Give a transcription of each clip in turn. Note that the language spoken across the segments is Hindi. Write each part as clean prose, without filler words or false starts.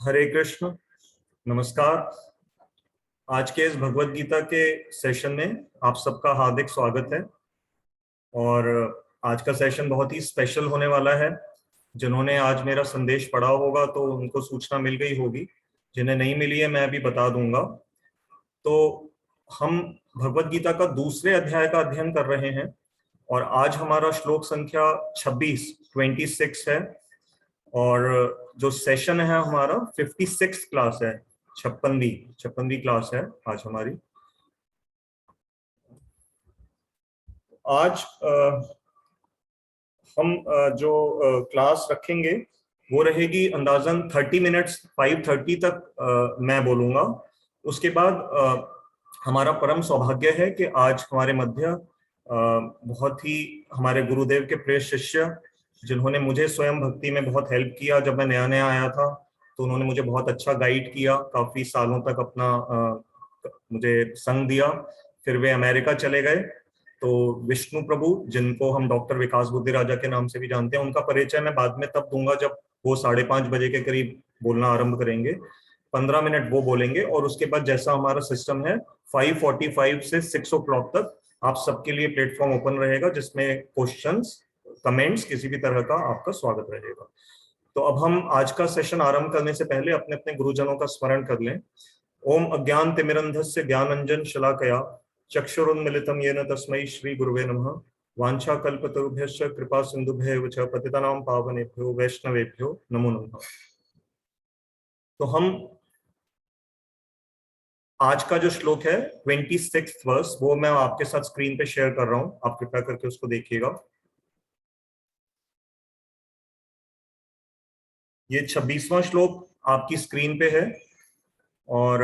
हरे कृष्ण। नमस्कार। आज के इस भगवत गीता के सेशन में आप सबका हार्दिक स्वागत है। और आज का सेशन बहुत ही स्पेशल होने वाला है। जिन्होंने आज मेरा संदेश पढ़ा होगा तो उनको सूचना मिल गई होगी, जिन्हें नहीं मिली है मैं अभी बता दूंगा। तो हम भगवत गीता का दूसरे अध्याय का अध्ययन कर रहे हैं और आज हमारा श्लोक संख्या 26 है। और जो सेशन है हमारा 56 क्लास है, 56वीं क्लास है आज हमारी। आज हम जो क्लास रखेंगे वो रहेगी अंदाजन 30 मिनट्स, 5:30 तक मैं बोलूँगा। उसके बाद हमारा परम सौभाग्य है कि आज हमारे मध्य बहुत ही हमारे गुरुदेव के प्रिय शिष्य, जिन्होंने मुझे स्वयं भक्ति में बहुत हेल्प किया जब मैं नया नया आया था, तो उन्होंने मुझे बहुत अच्छा गाइड किया, काफी सालों तक अपना मुझे संग दिया। फिर वे अमेरिका चले गए। तो विष्णु प्रभु, जिनको हम डॉक्टर विकास बुद्धि राजा के नाम से भी जानते हैं, उनका परिचय मैं बाद में तब दूंगा जब वो 5:30 बजे के करीब बोलना आरंभ करेंगे। 15 मिनट वो बोलेंगे और उसके बाद जैसा हमारा सिस्टम है 5:45 से 6 o'clock तक आप सबके लिए प्लेटफॉर्म ओपन रहेगा, जिसमें क्वेश्चंस, कमेंट्स, किसी भी तरह का आपका स्वागत रहेगा। तो अब हम आज का सेशन आरंभ करने से पहले अपने अपने गुरुजनों का स्मरण कर लें। ओम अज्ञान तिमिरंधस्य ज्ञानंजन शलाकया चक्षुरुन्मिलितं येन तस्मै श्री गुरुवे नमः। वाञ्छाकल्पतरुभ्यश्च कृपा सिन्धुभ्यैव च पतितानां पावनेभ्यो वैष्णवेभ्यो नमो नमः। तो हम आज का जो श्लोक है 26th वर्स, वो मैं आपके साथ स्क्रीन पे शेयर कर रहा हूं, आप कृपया करके उसको देखिएगा। ये 26वां श्लोक आपकी स्क्रीन पे है और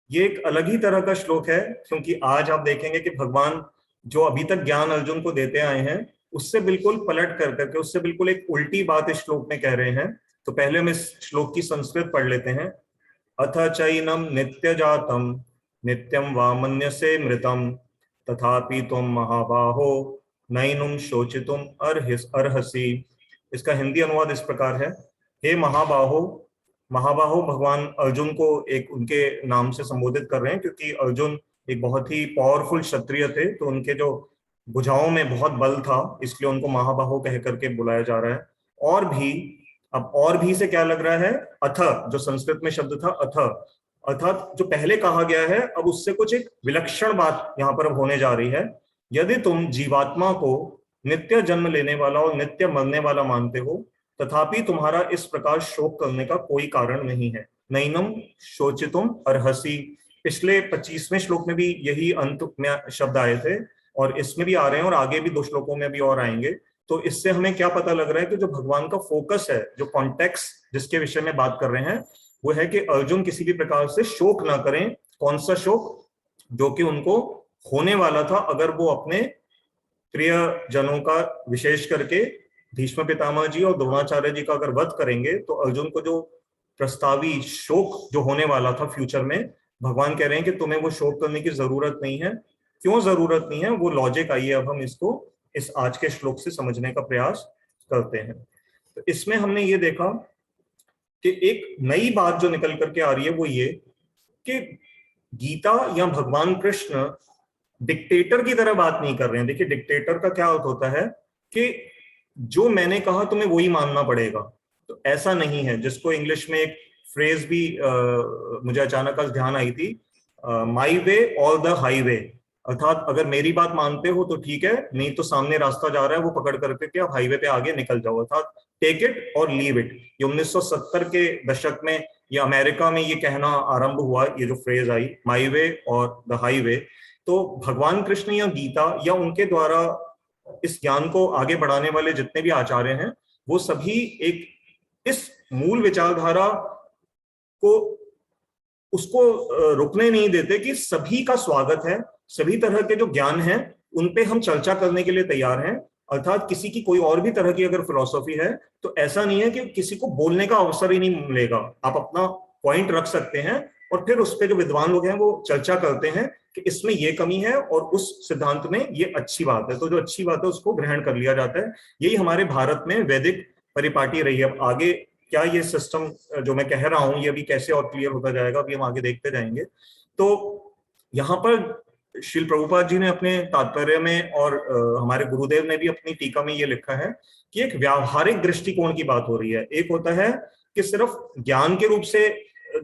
ये एक अलग ही तरह का श्लोक है, क्योंकि आज आप देखेंगे कि भगवान जो अभी तक ज्ञान अर्जुन को देते आए हैं उससे बिल्कुल पलट कर करके, उससे बिल्कुल एक उल्टी बात इस श्लोक में कह रहे हैं। तो पहले हम इस श्लोक की संस्कृत पढ़ लेते हैं। अथ चैनम नित्य जातम नित्यम वा मन्यसे मृतम तथापि तुम महाबाहो नैनुम शोचितुम अर्हसि। इसका हिंदी अनुवाद इस प्रकार है। हे महाबाहो, महाबाहो भगवान अर्जुन को एक उनके नाम से संबोधित कर रहे हैं, क्योंकि अर्जुन एक बहुत ही पावरफुल क्षत्रिय थे, तो उनके जो भुजाओं में बहुत बल था, इसलिए उनको महाबाहो कह करके बुलाया जा रहा है। और भी, अब और भी से क्या लग रहा है, अथ, जो संस्कृत में शब्द था अथ, अर्थात जो पहले कहा गया है अब उससे कुछ एक विलक्षण बात यहाँ पर होने जा रही है। यदि तुम जीवात्मा को नित्य जन्म लेने वाला और नित्य मरने वाला मानते हो, तथापि तुम्हारा इस प्रकार शोक करने का कोई कारण नहीं है। नैनम शोचितुम अर्हसि। पिछले 25वें श्लोक में भी यही अंत में शब्द आए थे और इसमें भी आ रहे हैं और आगे भी 2 श्लोकों में भी और आएंगे। तो इससे हमें क्या पता लग रहा है कि जो भगवान का फोकस है, जो कॉन्टेक्स्ट जिसके विषय में बात कर रहे हैं, वो है कि अर्जुन किसी भी प्रकार से शोक ना करें। कौन सा शोक? जो कि उनको होने वाला था अगर वो अपने प्रिय जनों का, विशेष करके भीष्म पितामह जी और द्रोणाचार्य जी का अगर वध करेंगे, तो अर्जुन को जो प्रस्तावी शोक जो होने वाला था फ्यूचर में, भगवान कह रहे हैं कि तुम्हें वो शोक करने की जरूरत नहीं है। क्यों जरूरत नहीं है, वो लॉजिक आइए अब हम इसको इस आज के श्लोक से समझने का प्रयास करते हैं। तो इसमें हमने ये देखा कि एक नई बात जो निकल करके आ रही है वो ये कि गीता या भगवान कृष्ण डिक्टेटर की तरह बात नहीं कर रहे हैं। देखिए, डिक्टेटर का क्या अर्थ होता है कि जो मैंने कहा तुम्हें वही मानना पड़ेगा। तो ऐसा नहीं है, जिसको इंग्लिश में एक फ्रेज भी मुझे अचानक ध्यान आई थी, माई वे और द हाईवे। अर्थात अगर मेरी बात मानते हो तो ठीक है, नहीं तो सामने रास्ता जा रहा है वो पकड़ करके के आप हाईवे पे आगे निकल जाओ। अर्थात टेक इट और लीव इट। ये 1970 के दशक में ये अमेरिका में ये कहना आरंभ हुआ, ये जो फ्रेज आई, माई वे और द हाईवे। तो भगवान कृष्ण या गीता या उनके द्वारा इस ज्ञान को आगे बढ़ाने वाले जितने भी आचार्य हैं, वो सभी एक इस मूल विचारधारा को उसको रुकने नहीं देते कि सभी का स्वागत है, सभी तरह के जो ज्ञान हैं उन पे हम चर्चा करने के लिए तैयार हैं। अर्थात किसी की कोई और भी तरह की अगर फिलॉसफी है तो ऐसा नहीं है कि किसी को बोलने का अवसर ही नहीं मिलेगा। आप अपना पॉइंट रख सकते हैं और फिर उस पे जो विद्वान लोग हैं वो चर्चा करते हैं कि इसमें ये कमी है और उस सिद्धांत में ये अच्छी बात है। तो जो अच्छी बात है उसको ग्रहण कर लिया जाता है। यही हमारे भारत में वैदिक परिपाटी रही है। अब आगे क्या ये सिस्टम जो मैं कह रहा हूं ये अभी कैसे और क्लियर होता जाएगा, अभी हम आगे देखते जाएंगे। तो यहाँ पर श्रील प्रभुपाद जी ने अपने तात्पर्य में और हमारे गुरुदेव ने भी अपनी टीका में ये लिखा है कि एक व्यावहारिक दृष्टिकोण की बात हो रही है। एक होता है कि सिर्फ ज्ञान के रूप से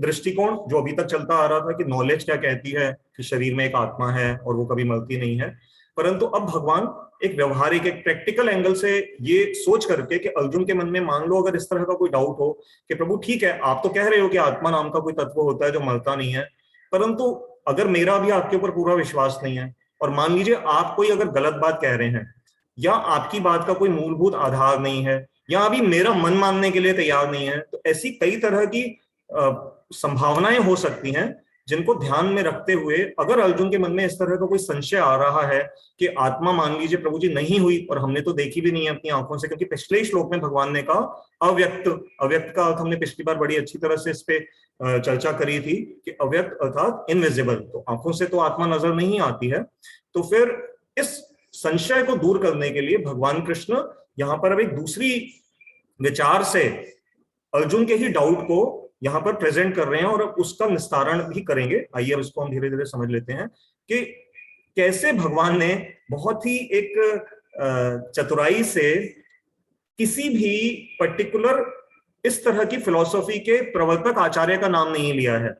दृष्टिकोण जो अभी तक चलता आ रहा था कि नॉलेज क्या कहती है कि शरीर में एक आत्मा है और वो कभी मरती नहीं है, परंतु अब भगवान एक व्यवहारिक एक प्रैक्टिकल एंगल से ये सोच करके कि अर्जुन के मन में मान लो अगर इस तरह का कोई डाउट हो कि प्रभु ठीक है आप तो कह रहे हो कि आत्मा नाम का कोई तत्व होता है जो मरता नहीं है, परंतु अगर मेरा भी आपके ऊपर पूरा विश्वास नहीं है और मान लीजिए आप कोई अगर गलत बात कह रहे हैं या आपकी बात का कोई मूलभूत आधार नहीं है या अभी मेरा मन मानने के लिए तैयार नहीं है, तो ऐसी कई तरह की संभावनाएं हो सकती हैं जिनको ध्यान में रखते हुए अगर अर्जुन के मन में इस तरह का कोई संशय आ रहा है कि आत्मा मान लीजिए प्रभु जी नहीं हुई और हमने तो देखी भी नहीं है अपनी आंखों से, क्योंकि पिछले ही श्लोक में भगवान ने कहा अव्यक्त, अव्यक्त का अर्थ हमने पिछली बार बड़ी अच्छी तरह से इस पे चर्चा करी थी कि अव्यक्त अर्थात इनविजिबल, तो आंखों से तो आत्मा नजर नहीं आती है। तो फिर इस संशय को दूर करने के लिए भगवान कृष्ण यहाँ पर अब एक दूसरी विचार से अर्जुन के ही डाउट को यहाँ पर प्रेजेंट कर रहे हैं और उसका निस्तारण भी करेंगे। आइए अब इसको हम धीरे धीरे समझ लेते हैं कि कैसे भगवान ने बहुत ही एक चतुराई से किसी भी पर्टिकुलर इस तरह की फिलॉसफी के प्रवर्तक आचार्य का नाम नहीं लिया है।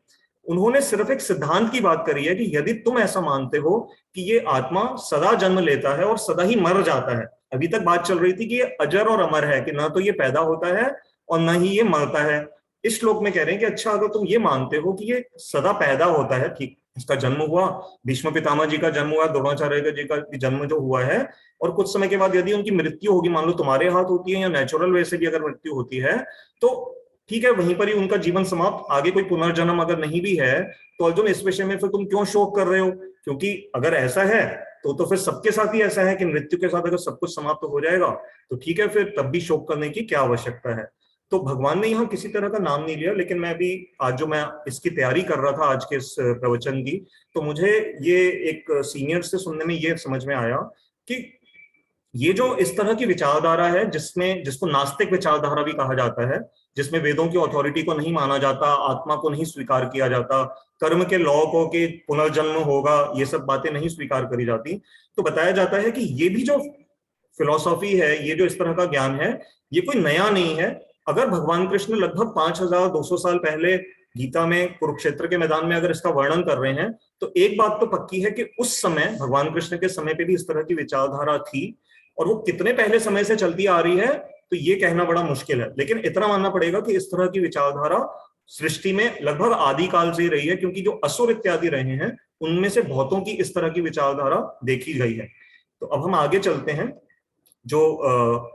उन्होंने सिर्फ एक सिद्धांत की बात करी है कि यदि तुम ऐसा मानते हो कि ये आत्मा सदा जन्म लेता है और सदा ही मर जाता है, अभी तक बात चल रही थी कि ये अजर और अमर है कि ना तो ये पैदा होता है और ना ही ये मरता है। इस श्लोक में कह रहे हैं कि अच्छा अगर तुम ये मानते हो कि ये सदा पैदा होता है, ठीक, इसका जन्म हुआ, भीष्म पितामह जी का जन्म हुआ, द्रोणाचार्य जी का जन्म जो हुआ है, और कुछ समय के बाद यदि उनकी मृत्यु होगी, मान लो तुम्हारे हाथ होती है या नेचुरल वे से भी अगर मृत्यु होती है तो ठीक है, वहीं पर ही उनका जीवन समाप्त, आगे कोई पुनर्जन्म अगर नहीं भी है तो अर्जुन इस विषय में फिर तुम क्यों शोक कर रहे हो, क्योंकि अगर ऐसा है तो फिर सबके साथ ही ऐसा है कि मृत्यु के साथ अगर सब कुछ समाप्त हो जाएगा तो ठीक है, फिर तब भी शोक करने की क्या आवश्यकता है। तो भगवान ने यहाँ किसी तरह का नाम नहीं लिया, लेकिन मैं भी आज जो मैं इसकी तैयारी कर रहा था आज के इस प्रवचन की, तो मुझे ये एक सीनियर से सुनने में ये समझ में आया कि ये जो इस तरह की विचारधारा है जिसको नास्तिक विचारधारा भी कहा जाता है, जिसमें वेदों की अथॉरिटी को नहीं माना जाता, आत्मा को नहीं स्वीकार किया जाता, कर्म के लॉ को कि पुनर्जन्म होगा, ये सब बातें नहीं स्वीकार करी जाती, तो बताया जाता है कि ये भी जो फिलॉसफी है, ये जो इस तरह का ज्ञान है, ये कोई नया नहीं है। अगर भगवान कृष्ण लगभग 5200 साल पहले गीता में कुरुक्षेत्र के मैदान में अगर इसका वर्णन कर रहे हैं, तो एक बात तो पक्की है कि उस समय भगवान कृष्ण के समय पे भी इस तरह की विचारधारा थी, और वो कितने पहले समय से चलती आ रही है तो ये कहना बड़ा मुश्किल है, लेकिन इतना मानना पड़ेगा कि इस तरह की विचारधारा सृष्टि में लगभग आदिकाल से ही रही है, क्योंकि जो असुर इत्यादि रहे हैं उनमें से बहुतों की इस तरह की विचारधारा देखी गई है। तो अब हम आगे चलते हैं, जो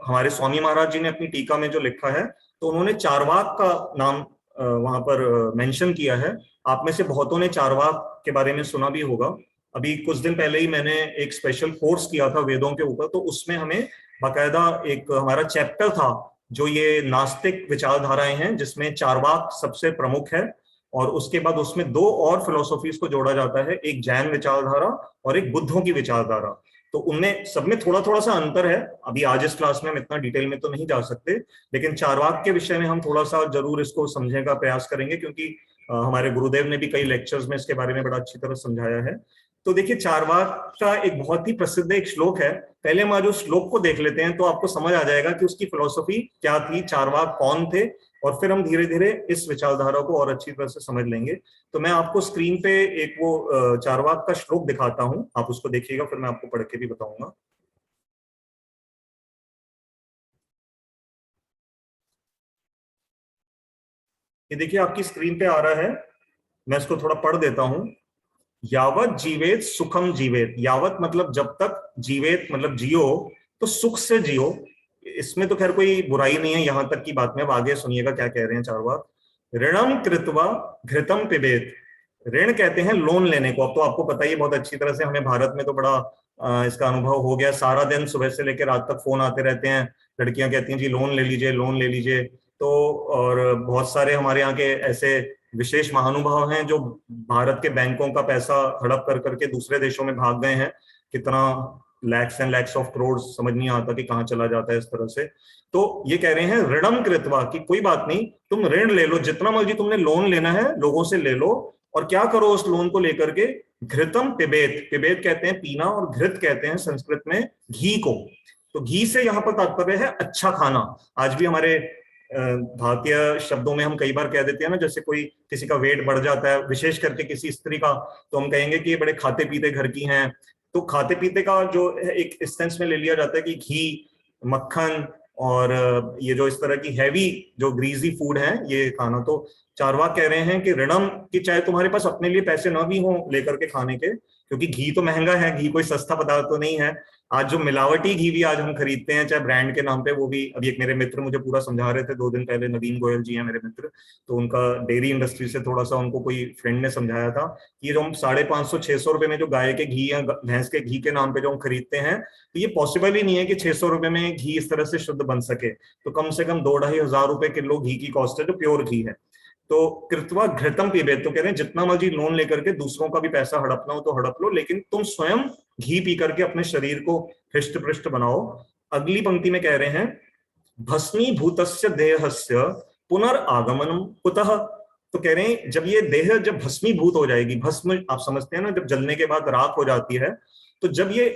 हमारे स्वामी महाराज जी ने अपनी टीका में जो लिखा है, तो उन्होंने चारवाक का नाम वहां पर मेंशन किया है। आप में से बहुतों ने चारवाक के बारे में सुना भी होगा। अभी कुछ दिन पहले ही मैंने एक स्पेशल कोर्स किया था वेदों के ऊपर, तो उसमें हमें बाकायदा एक हमारा चैप्टर था जो ये नास्तिक विचारधाराएं हैं, जिसमें चारवाक सबसे प्रमुख है, और उसके बाद उसमें दो और फिलोसॉफीज को जोड़ा जाता है, एक जैन विचारधारा और एक बुद्धों की विचारधारा। तो उनमें सब में थोड़ा थोड़ा सा अंतर है। अभी आज इस क्लास में हम इतना डिटेल में तो नहीं जा सकते, लेकिन चारवाक के विषय में हम थोड़ा सा जरूर इसको समझने का प्रयास करेंगे, क्योंकि हमारे गुरुदेव ने भी कई लेक्चर्स में इसके बारे में बड़ा अच्छी तरह समझाया है। तो देखिए, चारवाक का एक बहुत ही प्रसिद्ध एक श्लोक है। पहले हम आज उस श्लोक को देख लेते हैं तो आपको समझ आ जाएगा कि उसकी फिलॉसफी क्या थी, चारवाक कौन थे, और फिर हम धीरे धीरे इस विचारधारा को और अच्छी तरह से समझ लेंगे। तो मैं आपको स्क्रीन पे एक वो चारवाक का श्लोक दिखाता हूं, आप उसको देखिएगा, फिर मैं आपको पढ़ के भी बताऊंगा। ये देखिए आपकी स्क्रीन पे आ रहा है, मैं इसको थोड़ा पढ़ देता हूं। यावत जीवेत सुखम जीवेत, यावत मतलब जब तक, जीवेत मतलब जियो तो सुख से जियो। इसमें तो खैर कोई बुराई नहीं है, यहां तक की बात में। अब आगे सुनिएगा क्या कह रहे हैं चारवाक। ऋणम कृत्वा घृतम पिबेत, ऋण कहते हैं लोन लेने को। अब तो आपको पता ही बहुत अच्छी तरह से, हमें भारत में तो बड़ा इसका अनुभव हो गया। सारा दिन सुबह से लेकर रात तक फोन आते रहते हैं, लड़कियां कहती हैं जी लोन ले लीजिए, लोन ले लीजिए। तो और बहुत सारे हमारे यहाँ के ऐसे विशेष महानुभाव हैं जो भारत के बैंकों का पैसा हड़प कर करके दूसरे देशों में भाग गए हैं। कितना लैक्स एंड लैक्स ऑफ करोड़, समझ नहीं आता कि कहाँ चला जाता है इस तरह से। तो ये कह रहे हैं ऋणम कृत्वा, कि कोई बात नहीं, तुम ऋण ले लो, जितना मर्जी तुमने लोन लेना है लोगों से ले लो, और क्या करो उस लोन को लेकर के, घृतम पिबेत, पिबेत कहते हैं पीना, और घृत कहते हैं संस्कृत में घी को। तो घी से यहाँ पर तात्पर्य है अच्छा खाना। आज भी हमारे भारतीय शब्दों में हम कई बार कह देते हैं ना, जैसे कोई किसी का वेट बढ़ जाता है, विशेष करके किसी स्त्री का, तो हम कहेंगे कि ये बड़े खाते पीते घर की हैं। तो खाते पीते का जो एक इस सेंस में ले लिया जाता है कि घी, मक्खन, और ये जो इस तरह की हैवी जो ग्रीजी फूड है ये खाना। तो चारवाक कह रहे हैं कि ऋणम, कि चाहे तुम्हारे पास अपने लिए पैसे ना भी हो लेकर के खाने के, क्योंकि घी तो महंगा है, घी कोई सस्ता पदार्थ तो नहीं है। आज जो मिलावटी घी भी आज हम खरीदते हैं, चाहे ब्रांड के नाम पे, वो भी, अभी एक मेरे मित्र मुझे पूरा समझा रहे थे 2 दिन पहले, नवीन गोयल जी हैं मेरे मित्र, तो उनका डेयरी इंडस्ट्री से थोड़ा सा उनको कोई फ्रेंड ने समझाया था कि ये जो हम 550-600 रुपए में जो गाय के घी या भैंस के घी के नाम पे जो हम खरीदते हैं, तो ये पॉसिबल ही नहीं है कि 600 रुपए में घी इस तरह से शुद्ध बन सके। तो कम से कम 2-2.5 हजार रुपए किलो घी की कॉस्ट है, जो प्योर घी है। तो कृत्वा घृतम पीबेत, तो कह रहे हैं जितना मर्जी लोन लेकर के दूसरों का भी पैसा हड़पना हो तो हड़प लो, लेकिन तुम स्वयं घी पी करके अपने शरीर को हृष्ट पृष्ट बनाओ। अगली पंक्ति में कह रहे हैं भस्मीभूतस्य देहस्य पुनर्आगमनम कुतः। तो कह रहे हैं जब ये देह जब भस्मीभूत हो जाएगी, भस्म आप समझते हैं ना, जब जलने के बाद राख हो जाती है, तो जब ये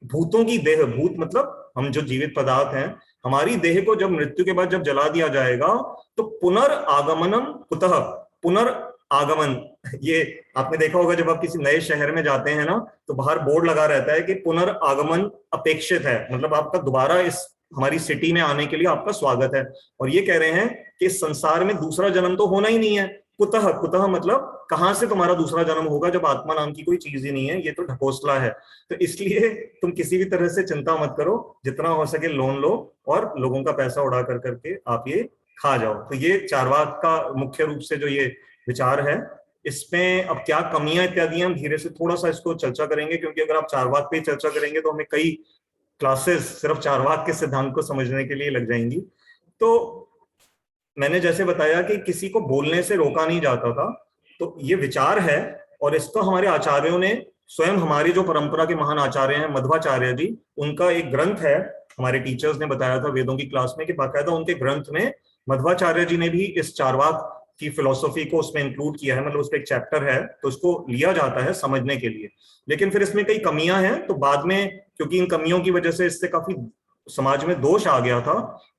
भूतों की देह, भूत मतलब हम जो जीवित पदार्थ हैं, हमारी देह को जब मृत्यु के बाद जब जला दिया जाएगा, तो पुनर्आगमनम कुतः, पुनर्आगमन, ये आपने देखा होगा जब आप किसी नए शहर में जाते हैं ना, तो बाहर बोर्ड लगा रहता है कि पुनर्आगमन अपेक्षित है, मतलब आपका दोबारा इस हमारी सिटी में आने के लिए आपका स्वागत है। और ये कह रहे हैं कि इस संसार में दूसरा जन्म तो होना ही नहीं है। कुतः, कुतः मतलब कहां से तुम्हारा दूसरा जन्म होगा जब आत्मा नाम की कोई चीज ही नहीं है, ये तो ढकोसला है। तो इसलिए तुम किसी भी तरह से चिंता मत करो, जितना हो सके लोन लो और लोगों का पैसा उड़ा कर करके आप ये खा जाओ। तो ये चारवाक का मुख्य रूप से जो ये विचार है, इसमें अब क्या कमियां इत्यादि हम धीरे से थोड़ा सा इसको चर्चा करेंगे, क्योंकि अगर आप चारवाक पे चर्चा करेंगे तो हमें कई क्लासेस सिर्फ चारवाक के सिद्धांत को समझने के लिए लग जाएंगी। तो मैंने जैसे बताया कि किसी को बोलने से रोका नहीं जाता था, तो ये विचार है, और इसको हमारे आचार्यों ने स्वयं, हमारी जो परंपरा के महान आचार्य हैं मध्वाचार्य जी, उनका एक ग्रंथ है, हमारे टीचर्स ने बताया था वेदों की क्लास में कि बाकायदा उनके ग्रंथ में मध्वाचार्य जी ने भी इस चारवाक की फिलोसफी को उसमें इंक्लूड किया है, मतलब उसका एक चैप्टर है, तो उसको लिया जाता है समझने के लिए। लेकिन फिर इसमें कई कमियां हैं, तो बाद में क्योंकि इन कमियों की वजह से इससे काफी समाज में दोष आ गया था,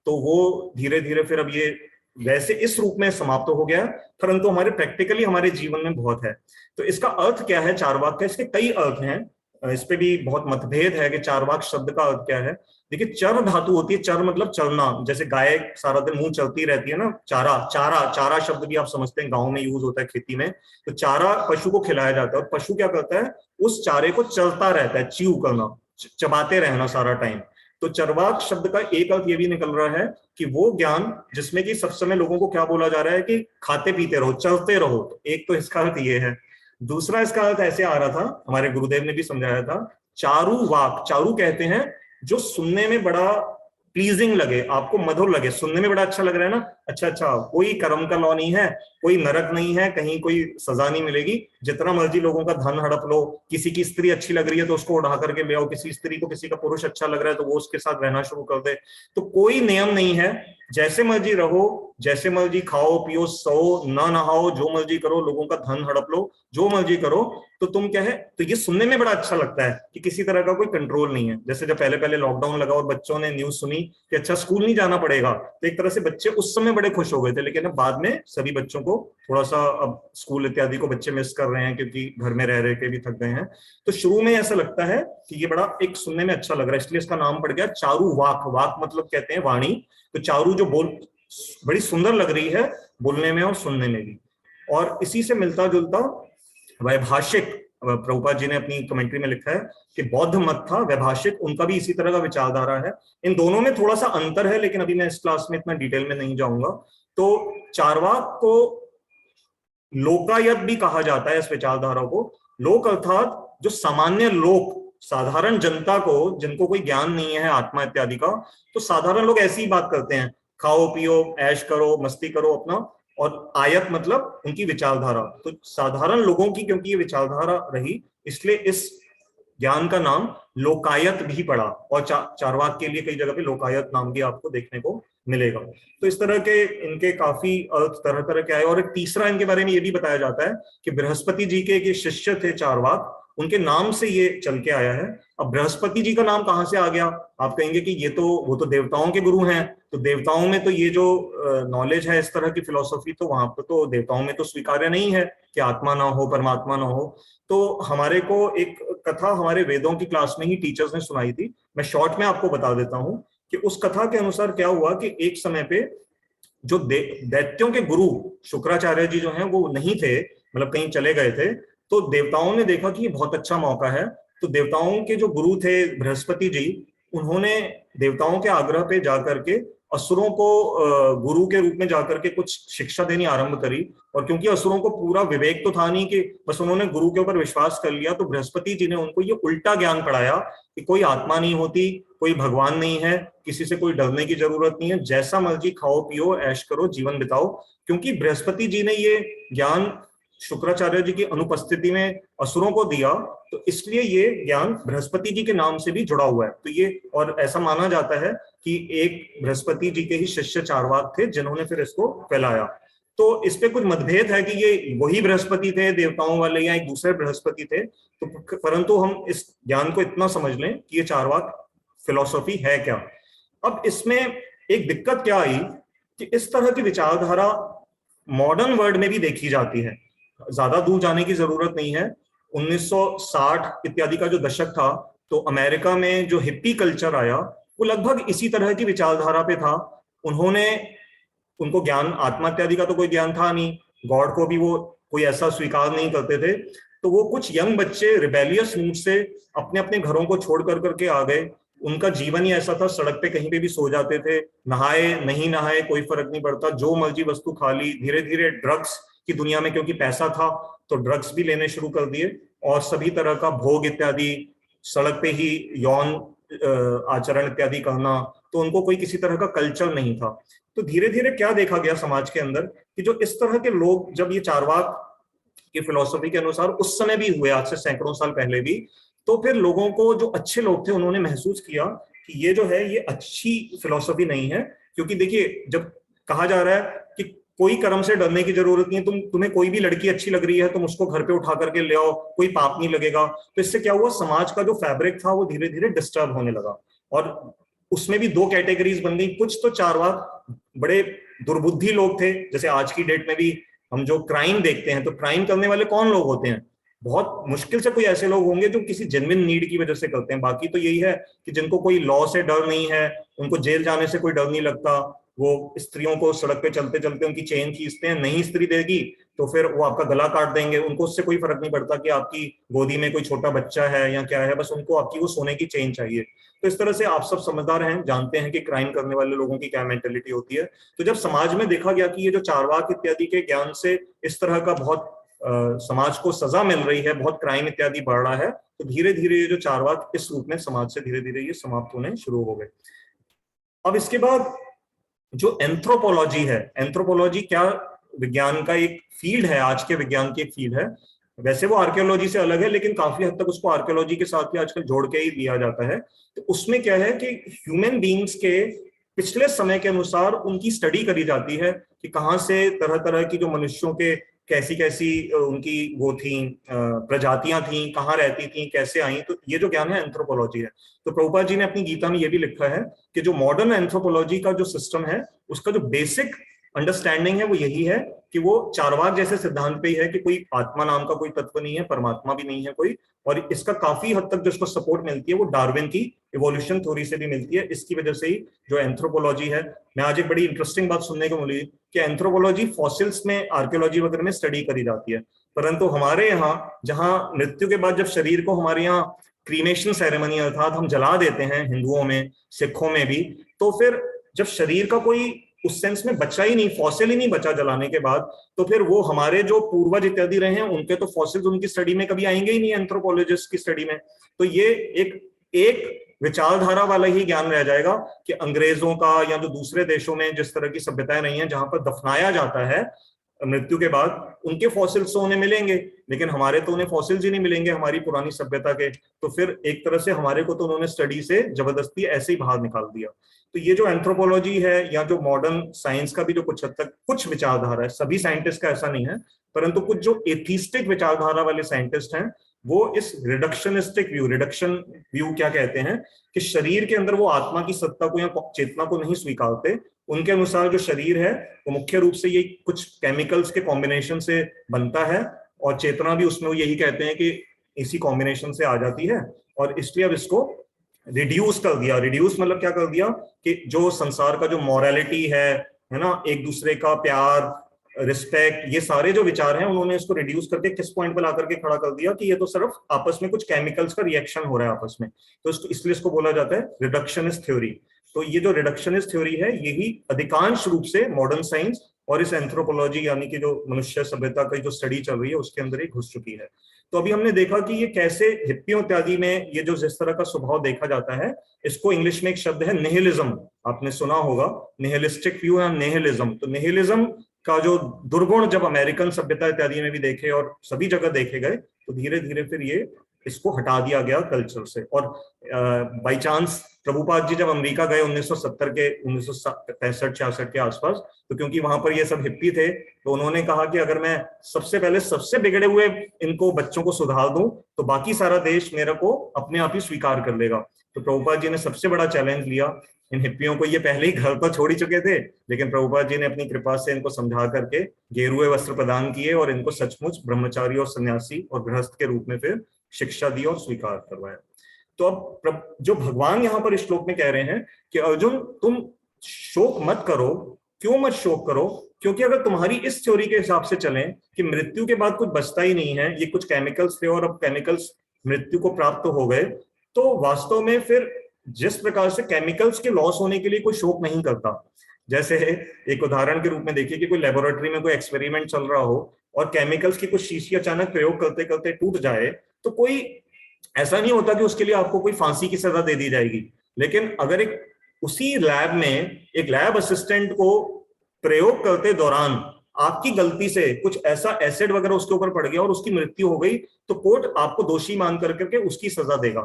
तो वो धीरे धीरे फिर अब ये वैसे इस रूप में समाप्त हो गया, परंतु हमारे प्रैक्टिकली हमारे जीवन में बहुत है। तो इसका अर्थ क्या है चारवाक का? इसके कई अर्थ हैं, इस पे भी बहुत मतभेद है कि चारवाक शब्द का अर्थ क्या है। देखिए, चर धातु होती है, चर मतलब चलना, जैसे गाय सारा दिन मुंह चलती रहती है ना, चारा, चारा, चारा शब्द भी आप समझते हैं गांव में यूज होता है खेती में, तो चारा पशु को खिलाया जाता है, और पशु क्या करता है, उस चारे को चलता रहता है, च्यू करना, चबाते रहना सारा टाइम। तो चरवाक शब्द का एक अर्थ ये भी निकल रहा है कि वो ज्ञान जिसमें कि सब समय लोगों को क्या बोला जा रहा है कि खाते पीते रहो, चलते रहो, तो एक तो इसका अर्थ ये है। दूसरा इसका अर्थ ऐसे आ रहा था, हमारे गुरुदेव ने भी समझाया था, चारू वाक, चारू कहते हैं जो सुनने में बड़ा प्लीजिंग लगे, आपको मधुर लगे, सुनने में बड़ा अच्छा लग रहा है ना, अच्छा अच्छा, कोई कर्म का लॉ नहीं है, कोई नरक नहीं है, कहीं कोई सजा नहीं मिलेगी, जितना मर्जी लोगों का धन हड़प लो, किसी की स्त्री अच्छी लग रही है तो उसको उड़ा करके ले आओ, किसी स्त्री को किसी का पुरुष अच्छा लग रहा है तो वो उसके साथ रहना शुरू कर दे। तो कोई नियम नहीं है, जैसे मर्जी रहो, जैसे मर्जी खाओ पियो, सो ना नहाओ, जो मर्जी करो, लोगों का धन हड़प लो, जो मर्जी करो, तो तुम क्या है, तो ये सुनने में बड़ा अच्छा लगता है कि किसी तरह का कोई कंट्रोल नहीं है। जैसे जब पहले पहले लॉकडाउन लगा और बच्चों ने न्यूज सुनी कि अच्छा स्कूल नहीं जाना पड़ेगा, तो एक तरह से बच्चे उस समय बड़े खुश हो गए थे, लेकिन अब बाद में सभी बच्चों को थोड़ा सा अब स्कूल इत्यादि को बच्चे मिस कर रहे हैं, क्योंकि घर में रह रहे के भी थक गए हैं। तो शुरू में ऐसा लगता है कि ये बड़ा एक सुनने में अच्छा लग रहा है, इसलिए इसका नाम पड़ गया चारू वाक। वाक मतलब कहते हैं वाणी, तो चारू जो बोल बड़ी सुंदर लग रही है बोलने में और सुनने में भी। और इसी से मिलता जुलता वैभाषिक, प्रभुपाद जी ने अपनी कमेंट्री में लिखा है कि बौद्ध मत था, वैभाषिक उनका भी इसी तरह का विचारधारा है। इन दोनों में थोड़ा सा अंतर है, लेकिन अभी मैं इस क्लास में इतना डिटेल में नहीं जाऊंगा। तो चारवाक को लोकायत भी कहा जाता है, इस विचारधारा को। लोक अर्थात जो सामान्य लोग, साधारण जनता को, जिनको कोई ज्ञान नहीं है आत्मा इत्यादि का, तो साधारण लोग ऐसी ही बात करते हैं, खाओ पियो ऐश करो मस्ती करो अपना, और आयत मतलब उनकी विचारधारा। तो साधारण लोगों की क्योंकि ये विचारधारा रही, इसलिए इस ज्ञान का नाम लोकायत भी पड़ा, और चारवाक के लिए कई जगह पे लोकायत नाम भी आपको देखने को मिलेगा। तो इस तरह के इनके काफी अर्थ तरह तरह के आए। और एक तीसरा इनके बारे में ये भी बताया जाता है कि बृहस्पति जी के एक शिष्य थे चारवाक, उनके नाम से ये चल के आया है। अब बृहस्पति जी का नाम कहाँ से आ गया? आप कहेंगे कि ये तो वो तो देवताओं के गुरु हैं, तो देवताओं में तो ये जो नॉलेज है, इस तरह की फिलोसॉफी, तो वहां पर तो देवताओं में तो स्वीकार्य नहीं है कि आत्मा ना हो, परमात्मा ना हो। तो हमारे को एक कथा हमारे वेदों की क्लास में ही टीचर्स ने सुनाई थी, मैं शॉर्ट में आपको बता देता हूं कि उस कथा के अनुसार क्या हुआ कि एक समय पे जो दैत्यों के गुरु शुक्राचार्य जी जो हैं वो नहीं थे, मतलब कहीं चले गए थे। तो देवताओं ने देखा कि ये बहुत अच्छा मौका है, तो देवताओं के जो गुरु थे बृहस्पति जी, उन्होंने देवताओं के आग्रह पे जाकर के असुरों को गुरु के रूप में जाकर के कुछ शिक्षा देनी आरंभ करी। और क्योंकि असुरों को पूरा विवेक तो था नहीं, कि बस उन्होंने गुरु के ऊपर विश्वास कर लिया, तो बृहस्पति जी ने उनको ये उल्टा ज्ञान पढ़ाया कि कोई आत्मा नहीं होती, कोई भगवान नहीं है, किसी से कोई डरने की जरूरत नहीं है, जैसा मर्जी खाओ पियो ऐश करो जीवन बिताओ। क्योंकि बृहस्पति जी ने ये ज्ञान शुक्राचार्य जी की अनुपस्थिति में असुरों को दिया, तो इसलिए ये ज्ञान बृहस्पति जी के नाम से भी जुड़ा हुआ है। तो ये, और ऐसा माना जाता है कि एक बृहस्पति जी के ही शिष्य चारवाक थे जिन्होंने फिर इसको फैलाया। तो इस पे कुछ मतभेद है कि ये वही बृहस्पति थे देवताओं वाले या एक दूसरे बृहस्पति थे, तो परंतु हम इस ज्ञान को इतना समझ लें कि ये चारवाक फिलॉसफी है क्या। अब इसमें एक दिक्कत क्या आई कि इस तरह की विचारधारा मॉडर्न वर्ल्ड में भी देखी जाती है, ज्यादा दूर जाने की जरूरत नहीं है। 1960 इत्यादि का जो दशक था, तो अमेरिका में जो हिप्पी कल्चर आया वो लगभग इसी तरह की विचारधारा पे था। उन्होंने, उनको ज्ञान आत्मा इत्यादि का तो कोई ज्ञान था नहीं, गॉड को भी वो कोई ऐसा स्वीकार नहीं करते थे। तो वो कुछ यंग बच्चे रिबेलियस मूड से अपने अपने घरों को छोड़ कर करके आ गए। उनका जीवन ही ऐसा था, सड़क पे कहीं पे भी सो जाते थे, नहाए नहीं नहाए कोई फर्क नहीं पड़ता, जो मर्जी वस्तु खा ली। धीरे धीरे ड्रग्स की दुनिया में क्योंकि पैसा था तो ड्रग्स भी लेने शुरू कर दिए, और सभी तरह का भोग इत्यादि, सड़क पे ही यौन आचरण इत्यादि करना। तो उनको कोई किसी तरह का कल्चर नहीं था। तो धीरे धीरे क्या देखा गया समाज के अंदर कि जो इस तरह के लोग, जब ये चारवाक की फिलॉसफी के अनुसार उस समय भी हुए, आज से सैकड़ों साल पहले भी, तो फिर लोगों को, जो अच्छे लोग थे, उन्होंने महसूस किया कि ये जो है ये अच्छी फिलॉसफी नहीं है। क्योंकि देखिए, जब कहा जा रहा है कि कोई कर्म से डरने की जरूरत नहीं है, तुम्हें कोई भी लड़की अच्छी लग रही है, तुम उसको घर पे उठा करके ले आओ, कोई पाप नहीं लगेगा। तो इससे क्या हुआ, समाज का जो फैब्रिक था वो धीरे धीरे डिस्टर्ब होने लगा। और उसमें भी दो कैटेगरीज बन गई। कुछ तो चारवाक बड़े दुर्बुद्धि लोग थे, जैसे आज की डेट में भी हम जो क्राइम देखते हैं, तो क्राइम करने वाले कौन लोग होते हैं? बहुत मुश्किल से कोई ऐसे लोग होंगे जो किसी जेन्युइन नीड की वजह से करते हैं। बाकी तो यही है कि जिनको कोई लॉ से डर नहीं है, उनको जेल जाने से कोई डर नहीं लगता, वो स्त्रियों को सड़क पे चलते चलते उनकी चेन खींचते हैं, नहीं स्त्री देगी तो फिर वो आपका गला काट देंगे, उनको उससे कोई फर्क नहीं पड़ता कि आपकी गोदी में कोई छोटा बच्चा है या क्या है, बस उनको आपकी वो सोने की चेन चाहिए। तो इस तरह से आप सब समझदार हैं, जानते हैं कि क्राइम करने वाले लोगों की क्या मेंटेलिटी होती है। तो जब समाज में देखा गया कि ये जो चारवाक इत्यादि के ज्ञान से इस तरह का बहुत समाज को सजा मिल रही है, बहुत क्राइम इत्यादि बढ़ रहा है, तो धीरे धीरे ये जो चारवाक इस रूप में समाज से धीरे धीरे ये समाप्त होने शुरू हो गए। अब इसके बाद जो एंथ्रोपोलॉजी है, एंथ्रोपोलॉजी क्या विज्ञान का एक फील्ड है, आज के विज्ञान की एक फील्ड है। वैसे वो आर्कियोलॉजी से अलग है, लेकिन काफी हद तक उसको आर्कियोलॉजी के साथ भी आजकल जोड़ के ही दिया जाता है। तो उसमें क्या है कि ह्यूमन बींग्स के पिछले समय के अनुसार उनकी स्टडी करी जाती है कि कहाँ से तरह तरह की जो मनुष्यों के कैसी कैसी उनकी वो थी प्रजातियां थी, कहाँ रहती थी, कैसे आई। तो ये जो ज्ञान है एंथ्रोपोलॉजी है। तो प्रभुपाद जी ने अपनी गीता में ये भी लिखा है कि जो मॉडर्न एंथ्रोपोलॉजी का जो सिस्टम है, उसका जो बेसिक अंडरस्टैंडिंग है वो यही है कि वो चारवाक जैसे सिद्धांत पे ही है कि कोई आत्मा नाम का कोई तत्व नहीं है, परमात्मा भी नहीं है कोई। और इसका काफी हद तक जो इसको सपोर्ट मिलती है वो डार्विन की इवोल्यूशन थ्योरी से भी मिलती है। इसकी वजह से ही जो एंथ्रोपोलॉजी है, मैं आज एक बड़ी इंटरेस्टिंग बात सुनने को मिली कि एंथ्रोपोलॉजी फॉसिल्स में, आर्कियोलॉजी वगैरह में स्टडी करी जाती है, परंतु हमारे यहाँ जहाँ मृत्यु के बाद जब शरीर को हमारे यहाँ क्रीमेशन सेरेमनी अर्थात हम जला देते हैं, हिंदुओं में सिखों में भी, तो फिर जब शरीर का कोई उस सेंस में बचा ही नहीं, फॉसिल ही नहीं बचा जलाने के बाद, तो फिर वो हमारे जो पूर्वज इत्यादि रहे हैं उनके तो फॉसिल्स उनकी स्टडी में कभी आएंगे ही नहीं, एंथ्रोपोलॉजिस्ट की स्टडी में। तो ये एक विचारधारा वाला ही ज्ञान रह जाएगा कि अंग्रेजों का या जो दूसरे देशों में जिस तरह की सभ्यताएं रही हैं जहां पर दफनाया जाता है मृत्यु के बाद उनके फॉसिल्स तो उन्हें मिलेंगे, लेकिन हमारे तो उन्हें फॉसिल्स ही नहीं मिलेंगे हमारी पुरानी सभ्यता के। तो फिर एक तरह से हमारे को तो उन्होंने स्टडी से जबरदस्ती ऐसे ही बाहर निकाल दिया। तो ये जो एंथ्रोपोलॉजी है या जो मॉडर्न साइंस का भी जो कुछ हद तक कुछ विचारधारा है, सभी साइंटिस्ट का ऐसा नहीं है, परंतु कुछ जो एथिस्टिक विचारधारा वाले साइंटिस्ट हैं वो इस रिडक्शनिस्टिक व्यू, रिडक्शन व्यू क्या कहते हैं कि शरीर के अंदर वो आत्मा की सत्ता को या चेतना को नहीं स्वीकारते। उनके अनुसार जो शरीर है वो मुख्य रूप से ये कुछ केमिकल्स के कॉम्बिनेशन से बनता है, और चेतना भी उसमें वो यही कहते हैं कि इसी कॉम्बिनेशन से आ जाती है। और इसलिए अब इसको रिड्यूस कर दिया। रिड्यूस मतलब क्या कर दिया कि जो संसार का जो मॉरलिटी है ना, एक दूसरे का प्यार, रिस्पेक्ट, ये सारे जो विचार हैं उन्होंने इसको रिड्यूस करके किस पॉइंट पर ला करके खड़ा कर दिया कि ये तो सिर्फ आपस में कुछ केमिकल्स का रिएक्शन हो रहा है आपस में। तो इसलिए इसको बोला जाता है रिडक्शनिस्ट थ्योरी। तो ये जो रिडक्शनिस्ट थ्योरी है यही अधिकांश रूप से मॉडर्न साइंस और इस एंथ्रोपोलॉजी यानी कि जो मनुष्य सभ्यता की जो स्टडी चल रही है उसके अंदर ही घुस चुकी है। तो अभी हमने देखा कि ये कैसे हिप्पियों इत्यादि में ये जो जिस तरह का स्वभाव देखा जाता है, इसको इंग्लिश में एक शब्द है निहिलिज्म, आपने सुना होगा, निहिलिस्टिक व्यू या निहिलिज्म। तो निहिलिज्म का जो दुर्गुण जब अमेरिकन सभ्यता इत्यादि में भी देखे और सभी जगह देखे गए, तो धीरे धीरे फिर ये इसको हटा दिया गया कल्चर से। और बाई चांस प्रभुपाद जी जब अमेरिका गए 1970 के 1965-66 के आसपास, तो क्योंकि वहां पर ये सब हिप्पी थे, तो उन्होंने कहा कि अगर मैं सबसे पहले सबसे बिगड़े हुए इनको बच्चों को सुधार दूं तो बाकी सारा देश मेरे को अपने आप ही स्वीकार कर लेगा। तो प्रभुपाद जी ने सबसे बड़ा चैलेंज लिया इन हिप्पियों को। ये पहले ही घर तो छोड़ ही चुके थे, लेकिन प्रभुपाद जी ने अपनी कृपा से इनको समझा करके गेरुए वस्त्र प्रदान किए और इनको सचमुच ब्रह्मचारी और सन्यासी और गृहस्थ के रूप में फिर शिक्षा दी और स्वीकार करवाया। तो अब जो भगवान यहाँ पर इस श्लोक में कह रहे हैं कि अर्जुन तुम शोक मत करो। क्यों मत शोक करो? क्योंकि अगर तुम्हारी इस थ्योरी के हिसाब से चलें कि मृत्यु के बाद कुछ बचता ही नहीं है, ये कुछ केमिकल्स थे और अब केमिकल्स मृत्यु को प्राप्त हो गए, तो वास्तव में फिर जिस प्रकार से केमिकल्स के लॉस होने के लिए कोई शोक नहीं करता, जैसे एक उदाहरण के रूप में देखिए कि कोई लेबोरेटरी में कोई एक्सपेरिमेंट चल रहा हो और केमिकल्स की कुछ शीशी अचानक प्रयोग करते करते टूट जाए, तो कोई ऐसा नहीं होता कि उसके लिए आपको कोई फांसी की सजा दे दी जाएगी। लेकिन अगर एक उसी लैब में एक लैब असिस्टेंट को प्रयोग करते दौरान आपकी गलती से कुछ ऐसा एसिड वगैरह उसके ऊपर पड़ गया और उसकी मृत्यु हो गई, तो कोर्ट आपको दोषी मान करके उसकी सजा देगा।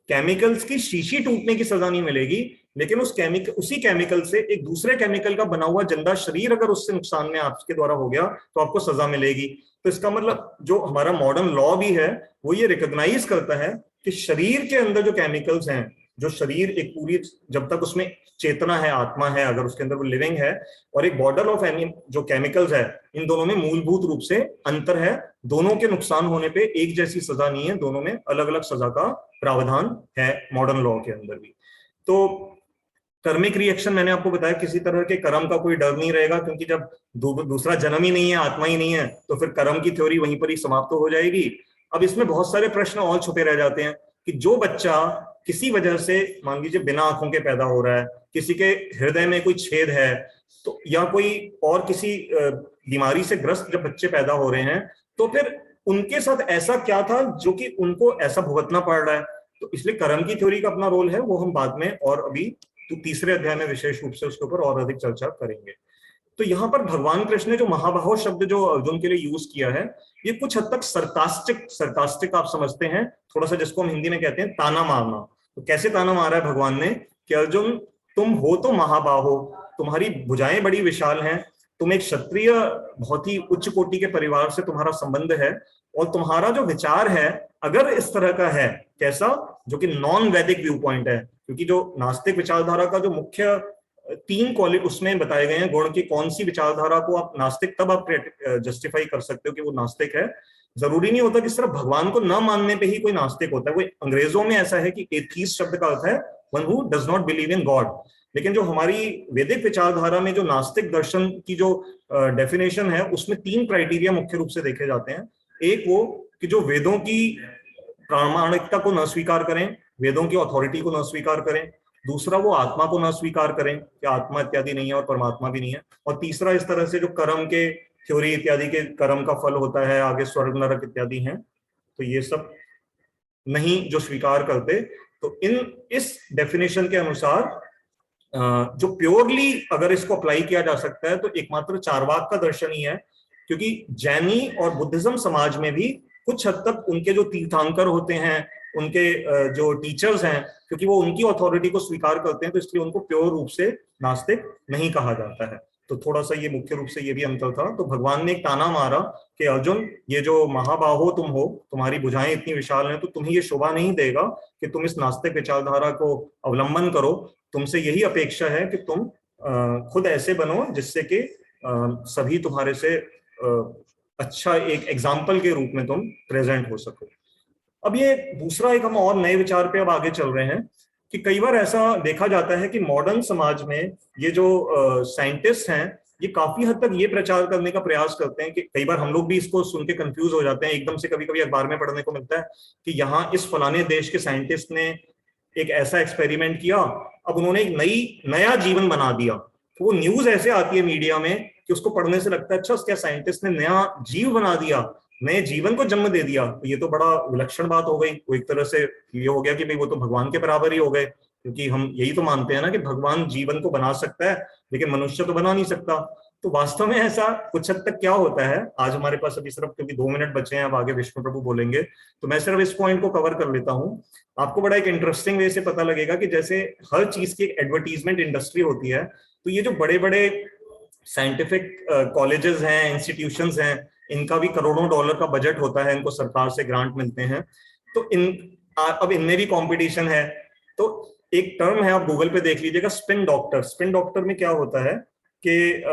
केमिकल्स की शीशी टूटने की सजा नहीं मिलेगी, लेकिन उसी केमिकल से एक दूसरे केमिकल का बना हुआ जिंदा शरीर अगर उससे नुकसान में आपके द्वारा हो गया तो आपको सजा मिलेगी। तो इसका मतलब जो हमारा मॉडर्न लॉ भी है वो ये रिकॉग्नाइज करता है कि शरीर के अंदर जो केमिकल्स हैं, जो शरीर एक पूरी, जब तक उसमें चेतना है, आत्मा है, अगर उसके अंदर वो लिविंग है, और एक बॉर्डर ऑफ एनी जो केमिकल्स है, इन दोनों में मूलभूत रूप से अंतर है। दोनों के नुकसान होने पे एक जैसी सजा नहीं है, दोनों में अलग अलग सजा का प्रावधान है मॉडर्न लॉ के अंदर भी। तो कर्मिक रिएक्शन मैंने आपको बताया, किसी तरह के कर्म का कोई डर नहीं रहेगा, क्योंकि जब दूसरा जन्म ही नहीं है, आत्मा ही नहीं है, तो फिर कर्म की थ्योरी वहीं पर ही समाप्त हो जाएगी। अब इसमें बहुत सारे प्रश्न और छुपे रह जाते हैं कि जो बच्चा किसी वजह से मान लीजिए बिना आंखों के पैदा हो रहा है, किसी के हृदय में कोई छेद है, तो या कोई और किसी बीमारी से ग्रस्त जब बच्चे पैदा हो रहे हैं, तो फिर उनके साथ ऐसा क्या था जो कि उनको ऐसा भुगतना पड़ रहा है। तो इसलिए कर्म की थ्योरी का अपना रोल है, वो हम बाद में और अभी तो तीसरे अध्याय में विशेष रूप से उसके ऊपर और अधिक चर्चा करेंगे। तो यहाँ पर भगवान कृष्ण ने जो महाबाहो शब्द जो अर्जुन के लिए यूज किया है, ये कुछ हद तक सरकास्टिक आप समझते हैं, थोड़ा सा जिसको हम हिंदी में कहते हैं ताना मारना। तो कैसे ताना मारा है भगवान ने कि अर्जुन तुम हो तो महाबाहो, तुम्हारी भुजाएं बड़ी विशाल हैं, तुम एक क्षत्रिय बहुत ही उच्च कोटि के परिवार से तुम्हारा संबंध है, और तुम्हारा जो विचार है अगर इस तरह का है, कैसा, जो कि नॉन वैदिक व्यू पॉइंट है, क्योंकि जो नास्तिक विचारधारा का जो मुख्य 3 क्वालिटी उसमें बताए गए हैं गुण की, कौन सी विचारधारा को आप नास्तिक तब आप जस्टिफाई कर सकते हो कि वो नास्तिक है। जरूरी नहीं होता कि सिर्फ भगवान को न मानने पे ही कोई नास्तिक होता है। कोई अंग्रेजों में ऐसा है कि एथीस्ट शब्द का अर्थ है one who does not believe in God, लेकिन जो हमारी वैदिक विचारधारा में जो नास्तिक दर्शन की जो डेफिनेशन है, उसमें 3 क्राइटेरिया मुख्य रूप से देखे जाते हैं। एक वो कि जो वेदों की प्रामाणिकता को न स्वीकार करें, वेदों की अथॉरिटी को न स्वीकार करें। दूसरा, वो आत्मा को न स्वीकार करें कि आत्मा इत्यादि नहीं है और परमात्मा भी नहीं है। और तीसरा, इस तरह से जो कर्म के थ्योरी इत्यादि के कर्म का फल होता है, आगे स्वर्ग नरक इत्यादि हैं, तो ये सब नहीं जो स्वीकार करते। तो इस डेफिनेशन के अनुसार जो प्योरली अगर इसको अप्लाई किया जा सकता है, तो एकमात्र चारवाक का दर्शन ही है क्योंकि जैनी और बुद्धिज्म समाज में भी कुछ हद तक उनके जो तीर्थंकर होते हैं, उनके जो टीचर्स हैं, क्योंकि वो उनकी अथॉरिटी को स्वीकार करते हैं, तो इसलिए उनको प्योर रूप से नास्तिक नहीं कहा जाता है। तो थोड़ा सा ये मुख्य रूप से ये भी अंतर था। तो भगवान ने एक ताना मारा कि अर्जुन, ये जो महाबाहो तुम हो, तुम्हारी भुजाएं इतनी विशाल हैं, तो तुम्हें ये शोभा नहीं देगा कि तुम इस नास्तिक विचारधारा को अवलंबन करो। तुमसे यही अपेक्षा है कि तुम खुद ऐसे बनो जिससे कि सभी तुम्हारे से अच्छा एक एग्जाम्पल के रूप में तुम प्रेजेंट हो सको। अब ये दूसरा एक हम और नए विचार पे अब आगे चल रहे हैं कि कई बार ऐसा देखा जाता है कि मॉडर्न समाज में ये जो साइंटिस्ट हैं, ये काफी हद तक ये प्रचार करने का प्रयास करते हैं कि कई बार हम लोग भी इसको सुन के कंफ्यूज हो जाते हैं, एकदम से कभी कभी अखबार में पढ़ने को मिलता है कि यहाँ इस फलाने देश के साइंटिस्ट ने एक ऐसा एक्सपेरिमेंट किया, अब उन्होंने एक नया जीवन बना दिया। तो वो न्यूज ऐसे आती है मीडिया में कि उसको पढ़ने से लगता है अच्छा, क्या साइंटिस्ट ने नया जीव बना दिया, नए जीवन को जन्म दे दिया, तो ये तो बड़ा विलक्षण बात हो गई। वो एक तरह से ये हो गया कि भाई वो तो भगवान के बराबर ही हो गए, क्योंकि हम यही तो मानते हैं ना कि भगवान जीवन को बना सकता है लेकिन मनुष्य तो बना नहीं सकता। तो वास्तव में ऐसा कुछ हद तक क्या होता है, आज हमारे पास अभी सिर्फ क्योंकि 2 मिनट बचे हैं, अब आगे विष्णु प्रभु बोलेंगे, तो मैं सिर्फ इस पॉइंट को कवर कर लेता हूँ। आपको बड़ा एक इंटरेस्टिंग वे से पता लगेगा कि जैसे हर चीज की एक एडवर्टीजमेंट इंडस्ट्री होती है, तो ये जो बड़े बड़े साइंटिफिक कॉलेजेस हैं, इंस्टीट्यूशंस हैं, इनका भी करोड़ों डॉलर का बजट होता है, इनको सरकार से ग्रांट मिलते हैं। तो अब इनमें भी कंपटीशन है। तो एक टर्म है, आप गूगल पे देख लीजिएगा, स्पिन डॉक्टर। स्पिन डॉक्टर में क्या होता है कि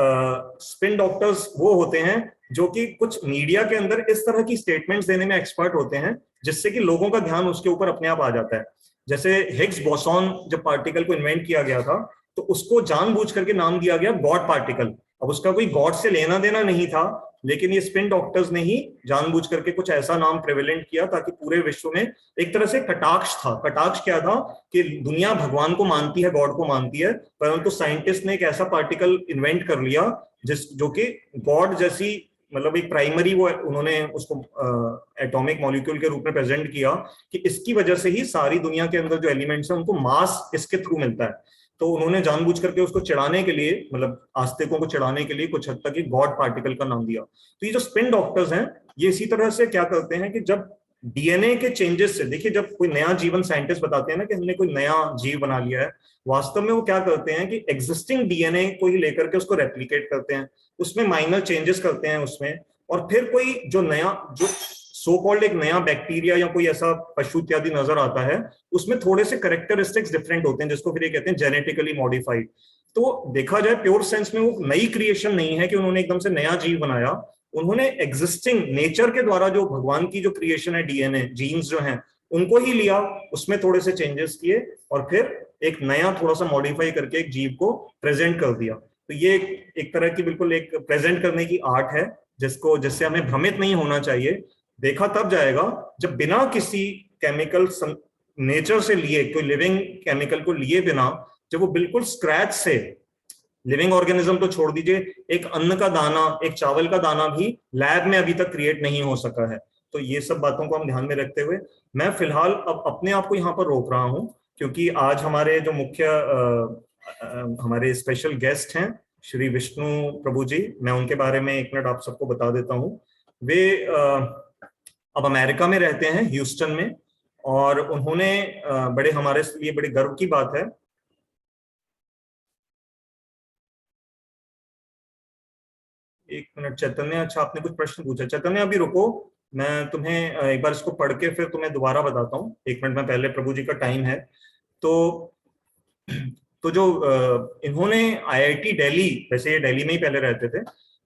स्पिन डॉक्टर्स वो होते हैं जो कि कुछ मीडिया के अंदर इस तरह की स्टेटमेंट्स देने में एक्सपर्ट होते हैं जिससे कि लोगों का ध्यान उसके ऊपर अपने आप आ जाता है। जैसे हिग्स बोसॉन जब पार्टिकल को इन्वेंट किया गया था, तो उसको जानबूझ करके नाम दिया गया गॉड पार्टिकल। अब उसका कोई गॉड से लेना देना नहीं था, लेकिन ये स्पिन डॉक्टर्स ने ही जानबूझ करके कुछ ऐसा नाम प्रेवेलेंट किया ताकि पूरे विश्व में एक तरह से कटाक्ष था। कटाक्ष क्या था कि दुनिया भगवान को मानती है, गॉड को मानती है, परंतु साइंटिस्ट ने एक ऐसा पार्टिकल इन्वेंट कर लिया जो कि गॉड जैसी, मतलब एक प्राइमरी, वो उन्होंने उसको एटॉमिक मॉलिक्यूल के रूप में प्रेजेंट किया कि इसकी वजह से ही सारी दुनिया के अंदर जो एलिमेंट्स हैं उनको मास इसके थ्रू मिलता है। तो उन्होंने जानबूझ करके उसको चिढ़ाने के लिए, मतलब आस्तिकों को चिढ़ाने के लिए कुछ हद तक गॉड पार्टिकल का नाम दिया। तो ये जो स्पिन डॉक्टर्स हैं, ये इसी तरह से क्या करते हैं कि जब डीएनए के चेंजेस से, देखिए जब कोई नया जीवन साइंटिस्ट बताते हैं ना कि हमने कोई नया जीव बना लिया है, वास्तव में वो क्या करते हैं कि एग्जिस्टिंग डीएनए को ही लेकर के उसको रेप्लिकेट करते हैं, उसमें माइनर चेंजेस करते हैं उसमें, और फिर कोई जो नया, जो सो कॉल्ड एक नया बैक्टीरिया या कोई ऐसा पशु इत्यादि नजर आता है, उसमें थोड़े से कैरेक्टरिस्टिक्स डिफरेंट होते हैं, जिसको फिर ये कहते हैं जेनेटिकली मॉडिफाइड। तो देखा जाए प्योर सेंस में वो नई क्रिएशन नहीं है कि उन्होंने एकदम से नया जीव बनाया, उन्होंने एग्जिस्टिंग नेचर के द्वारा जो भगवान की जो क्रिएशन है, डीएनए जीन्स जो हैं, उनको ही लिया, उसमें थोड़े से चेंजेस किए और फिर एक नया थोड़ा सा मॉडिफाई करके एक जीव को प्रेजेंट कर दिया। तो ये एक तरह की बिल्कुल एक प्रेजेंट करने की आर्ट है, जिससे हमें भ्रमित नहीं होना चाहिए। देखा तब जाएगा जब बिना किसी केमिकल नेचर से लिए, कोई लिविंग केमिकल को लिए बिना, जब वो बिल्कुल स्क्रैच से, लिविंग ऑर्गेनिज्म तो छोड़ दीजिए, एक अन्न का दाना, एक चावल का दाना भी लैब में अभी तक क्रिएट नहीं हो सका है। तो ये सब बातों को हम ध्यान में रखते हुए मैं फिलहाल अब अपने आप को यहाँ पर रोक रहा हूँ, क्योंकि आज हमारे जो मुख्य हमारे स्पेशल गेस्ट हैं श्री विष्णु प्रभु जी, मैं उनके बारे में 1 मिनट आप सबको बता देता हूँ। वे अब अमेरिका में रहते हैं, ह्यूस्टन में, और उन्होंने बड़े, हमारे लिए बड़े गर्व की बात है, एक मिनट चैतन्य, अच्छा आपने कुछ प्रश्न पूछा, चैतन्य अभी रुको, मैं तुम्हें एक बार इसको पढ़ के फिर तुम्हें दोबारा बताता हूँ, 1 मिनट में, पहले प्रभु जी का टाइम है। तो जो इन्होंने आईआईटी दिल्ली, वैसे ये दिल्ली में ही पहले रहते थे,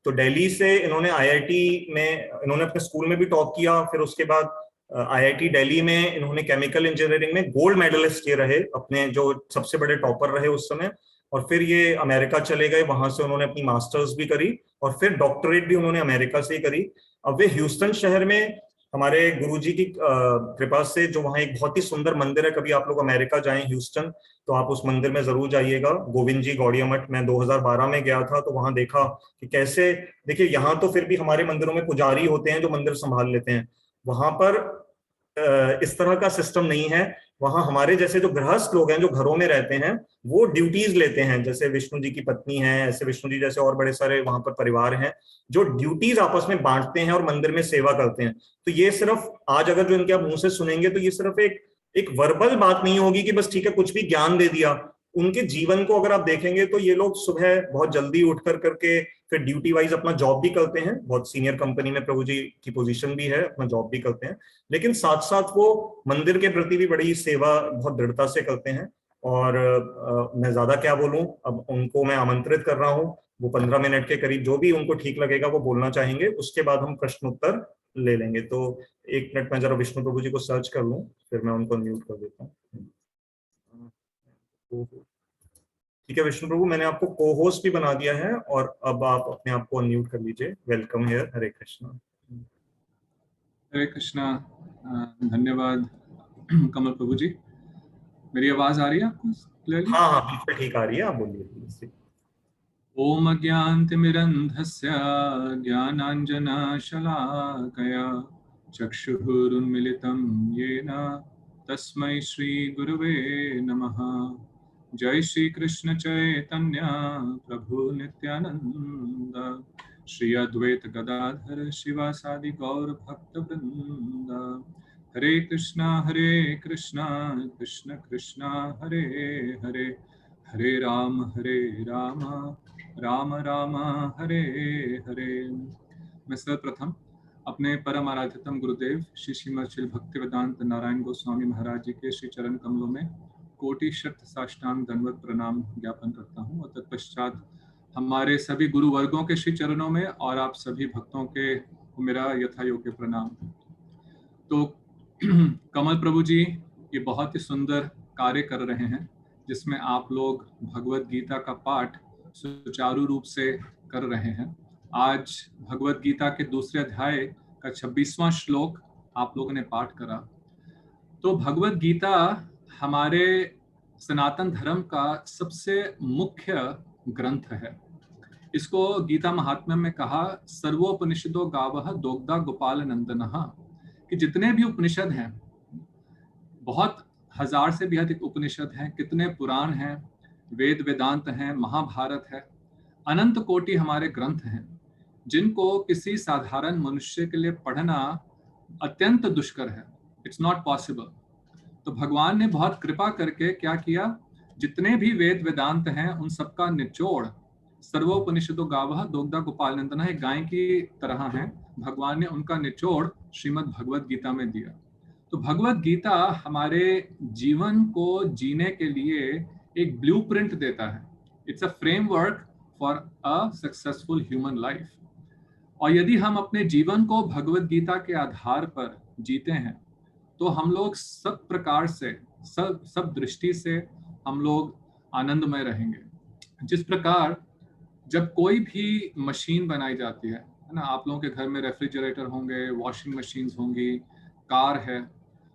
तो दिल्ली से इन्होंने आईआईटी में, इन्होंने अपने स्कूल में भी टॉप किया, फिर उसके बाद आईआईटी दिल्ली में इन्होंने केमिकल इंजीनियरिंग में गोल्ड मेडलिस्ट ये रहे, अपने जो सबसे बड़े टॉपर रहे उस समय। और फिर ये अमेरिका चले गए, वहां से उन्होंने अपनी मास्टर्स भी करी और फिर डॉक्टरेट भी उन्होंने अमेरिका से ही करी। अब वे ह्यूस्टन शहर में हमारे गुरुजी की कृपा से, जो वहाँ एक बहुत ही सुंदर मंदिर है, कभी आप लोग अमेरिका जाएं ह्यूस्टन तो आप उस मंदिर में जरूर जाइएगा, गोविंद जी गौड़िया मठ। मैं 2012 में गया था, तो वहां देखा कि कैसे, देखिए यहाँ तो फिर भी हमारे मंदिरों में पुजारी होते हैं जो मंदिर संभाल लेते हैं, वहां पर इस तरह का सिस्टम नहीं है। वहां हमारे जैसे जो गृहस्थ लोग हैं जो घरों में रहते हैं वो ड्यूटीज लेते हैं, जैसे विष्णु जी की पत्नी है, ऐसे विष्णु जी जैसे और बड़े सारे वहां पर परिवार हैं जो ड्यूटीज आपस में बांटते हैं और मंदिर में सेवा करते हैं। तो ये सिर्फ आज अगर जो इनके आप मुंह से सुनेंगे तो ये सिर्फ एक एक वर्बल बात नहीं होगी कि बस ठीक है कुछ भी ज्ञान दे दिया। उनके जीवन को अगर आप देखेंगे तो ये लोग सुबह बहुत जल्दी उठ कर करके फिर ड्यूटी वाइज अपना जॉब भी करते हैं, बहुत सीनियर कंपनी में प्रभु जी की पोजीशन भी है, अपना जॉब भी करते हैं, लेकिन साथ साथ वो मंदिर के प्रति भी बड़ी सेवा बहुत दृढ़ता से करते हैं। और मैं ज्यादा क्या बोलूं, अब उनको मैं आमंत्रित कर रहा हूं, वो 15 मिनट के करीब जो भी उनको ठीक लगेगा वो बोलना चाहेंगे, उसके बाद हम प्रश्न उत्तर ले लेंगे। तो 1 मिनट में जरा विष्णु प्रभु जी को सर्च कर लूं, फिर मैं उनको म्यूट कर देता हूँ। ठीक है विष्णु प्रभु, मैंने आपको को होस्ट भी बना दिया है और अब आप अपने आप को अनम्यूट कर लीजिए। Welcome here. हरे कृष्णा। हरे कृष्णा। धन्यवाद कमल प्रभु जी। मेरी आवाज आ रही है आपको क्लियरली? हाँ हाँ बिल्कुल ठीक आ रही है, आप बोलिए। ओम अज्ञानतिमिरन्धस्य ज्ञानाञ्जनशलाकया चक्षुरुन्मिलितं येन तस्मै श्रीगुरुवे नमः। जय श्री कृष्ण चैतन्य प्रभु नित्यानंद, श्री अद्वैत गदाधर शिवासादि गौर भक्त वृंद। हरे कृष्णा कृष्ण कृष्ण हरे हरे, हरे राम राम राम हरे हरे। मैं सर्वप्रथम अपने परम आराध्यतम गुरुदेव श्री श्रीमद् श्री भक्तिवेदांत नारायण गोस्वामी महाराज जी के श्री चरण कमलों में कोटि शत साष्टांग दंडवत प्रणाम ज्ञापन करता हूँ, और तत्पश्चात हमारे सभी गुरु वर्गों के श्री चरणों में और आप सभी भक्तों के मेरा यथा योग्य प्रणाम। तो कमल प्रभु जी ये बहुत ही सुंदर कार्य कर रहे हैं जिसमें आप लोग भगवत गीता का पाठ सुचारू रूप से कर रहे हैं। आज भगवत गीता के दूसरे अध्याय का 26वां श्लोक आप लोगों ने पाठ करा। तो भगवत गीता हमारे सनातन धर्म का सबसे मुख्य ग्रंथ है। इसको गीता महात्म्य में कहा सर्वोपनिषदो गावः दोग्धा गोपाल नंदनः, कि जितने भी उपनिषद हैं, बहुत हजार से भी अधिक उपनिषद हैं, कितने पुराण हैं, वेद वेदांत हैं, महाभारत है, अनंत कोटि हमारे ग्रंथ हैं जिनको किसी साधारण मनुष्य के लिए पढ़ना अत्यंत दुष्कर है। It's not possible. तो भगवान ने बहुत कृपा करके क्या किया, जितने भी वेद वेदांत हैं उन सबका निचोड़ सर्वोपनिषदो गावः दोग्धा गोपाल नंदनः, एक गाय की तरह हैं, भगवान ने उनका निचोड़ श्रीमद् भगवत गीता में दिया। तो भगवत गीता हमारे जीवन को जीने के लिए एक ब्लूप्रिंट देता है। It's a framework for a successful human life. और यदि हम अपने जीवन को भगवत गीता के आधार पर जीते हैं तो हम लोग सब प्रकार से सब दृष्टि से हम लोग आनंदमय रहेंगे। जिस प्रकार जब कोई भी मशीन बनाई जाती है ना, आप लोगों के घर में रेफ्रिजरेटर होंगे, वॉशिंग मशीन्स होंगी, कार है,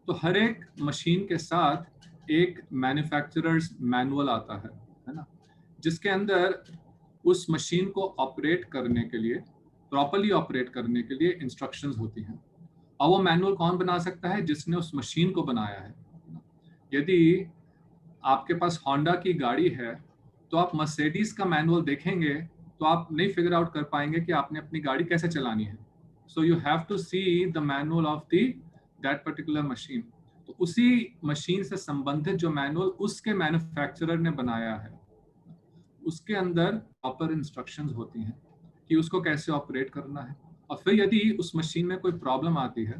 तो हर एक मशीन के साथ एक मैन्युफैक्चरर्स मैनुअल आता है ना, जिसके अंदर उस मशीन को ऑपरेट करने के लिए, प्रॉपर्ली ऑपरेट करने के लिए इंस्ट्रक्शंस होती हैं। और वो मैनुअल कौन बना सकता है? जिसने उस मशीन को बनाया है। यदि आपके पास होंडा की गाड़ी है तो आप मर्सिडीज का मैनुअल देखेंगे तो आप नहीं फिगर आउट कर पाएंगे कि आपने अपनी गाड़ी कैसे चलानी है। So you have to see the manual of that particular machine. तो उसी मशीन से संबंधित जो मैनुअल उसके मैन्युफैक्चरर ने बनाया है, उसके अंदर प्रॉपर इंस्ट्रक्शंस होती हैं कि उसको कैसे ऑपरेट करना है। और फिर यदि उस मशीन में कोई प्रॉब्लम आती है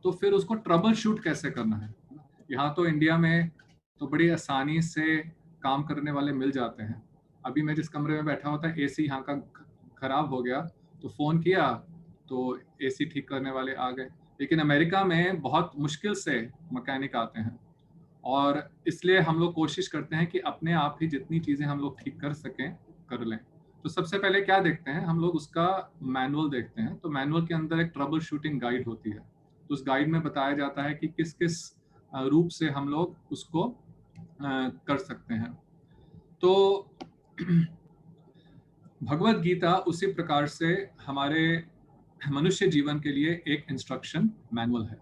तो फिर उसको ट्रबल शूट कैसे करना है। यहाँ तो इंडिया में तो बड़ी आसानी से काम करने वाले मिल जाते हैं। अभी मैं जिस कमरे में बैठा हुआ था, एसी यहाँ का खराब हो गया तो फोन किया तो एसी ठीक करने वाले आ गए। लेकिन अमेरिका में बहुत मुश्किल से मैकेनिक आते हैं, और इसलिए हम लोग कोशिश करते हैं कि अपने आप ही जितनी चीजें हम लोग ठीक कर सकें कर लें। तो सबसे पहले क्या देखते हैं हम लोग, उसका मैनुअल देखते हैं। तो मैनुअल के अंदर एक ट्रबल शूटिंग गाइड होती है। तो उस गाइड में बताया जाता है कि किस किस रूप से हम लोग उसको कर सकते हैं। तो भगवत गीता उसी प्रकार से हमारे मनुष्य जीवन के लिए एक इंस्ट्रक्शन मैनुअल है।